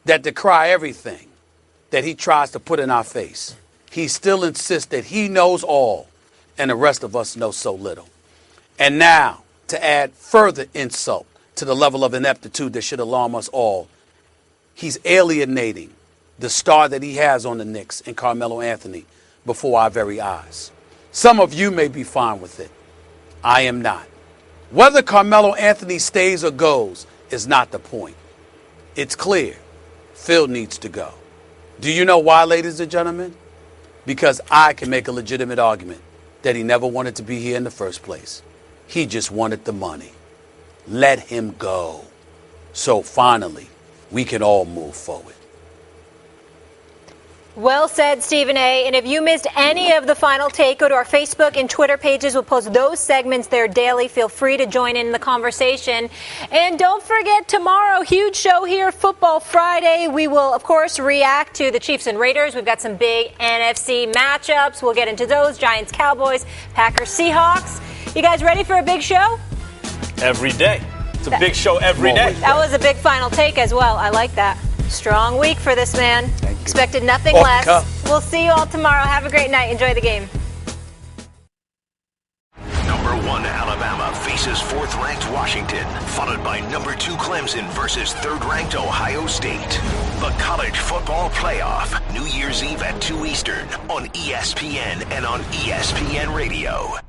that decry everything that he tries to put in our face, he still insists that he knows all and the rest of us know so little. And now, to add further insult to the level of ineptitude that should alarm us all, he's alienating the star that he has on the Knicks and Carmelo Anthony before our very eyes. Some of you may be fine with it. I am not. Whether Carmelo Anthony stays or goes is not the point. It's clear. Phil needs to go. Do you know why, ladies and gentlemen? Because I can make a legitimate argument that he never wanted to be here in the first place. He just wanted the money. Let him go. So finally, we can all move forward. Well said, Stephen A. And if you missed any of the Final Take, go to our Facebook and Twitter pages. We'll post those segments there daily. Feel free to join in the conversation. And don't forget, tomorrow, huge show here, Football Friday. We will, of course, react to the Chiefs and Raiders. We've got some big NFC matchups. We'll get into those. Giants, Cowboys, Packers, Seahawks. You guys ready for a big show? Every day. It's a big show every day. That was a big Final Take as well. I like that. Strong week for this man. Expected nothing less. We'll see you all tomorrow. Have a great night. Enjoy the game. Number 1 Alabama faces 4th-ranked Washington, followed by number 2 Clemson versus 3rd-ranked Ohio State. The College Football Playoff, New Year's Eve at 2 Eastern on ESPN and on ESPN Radio.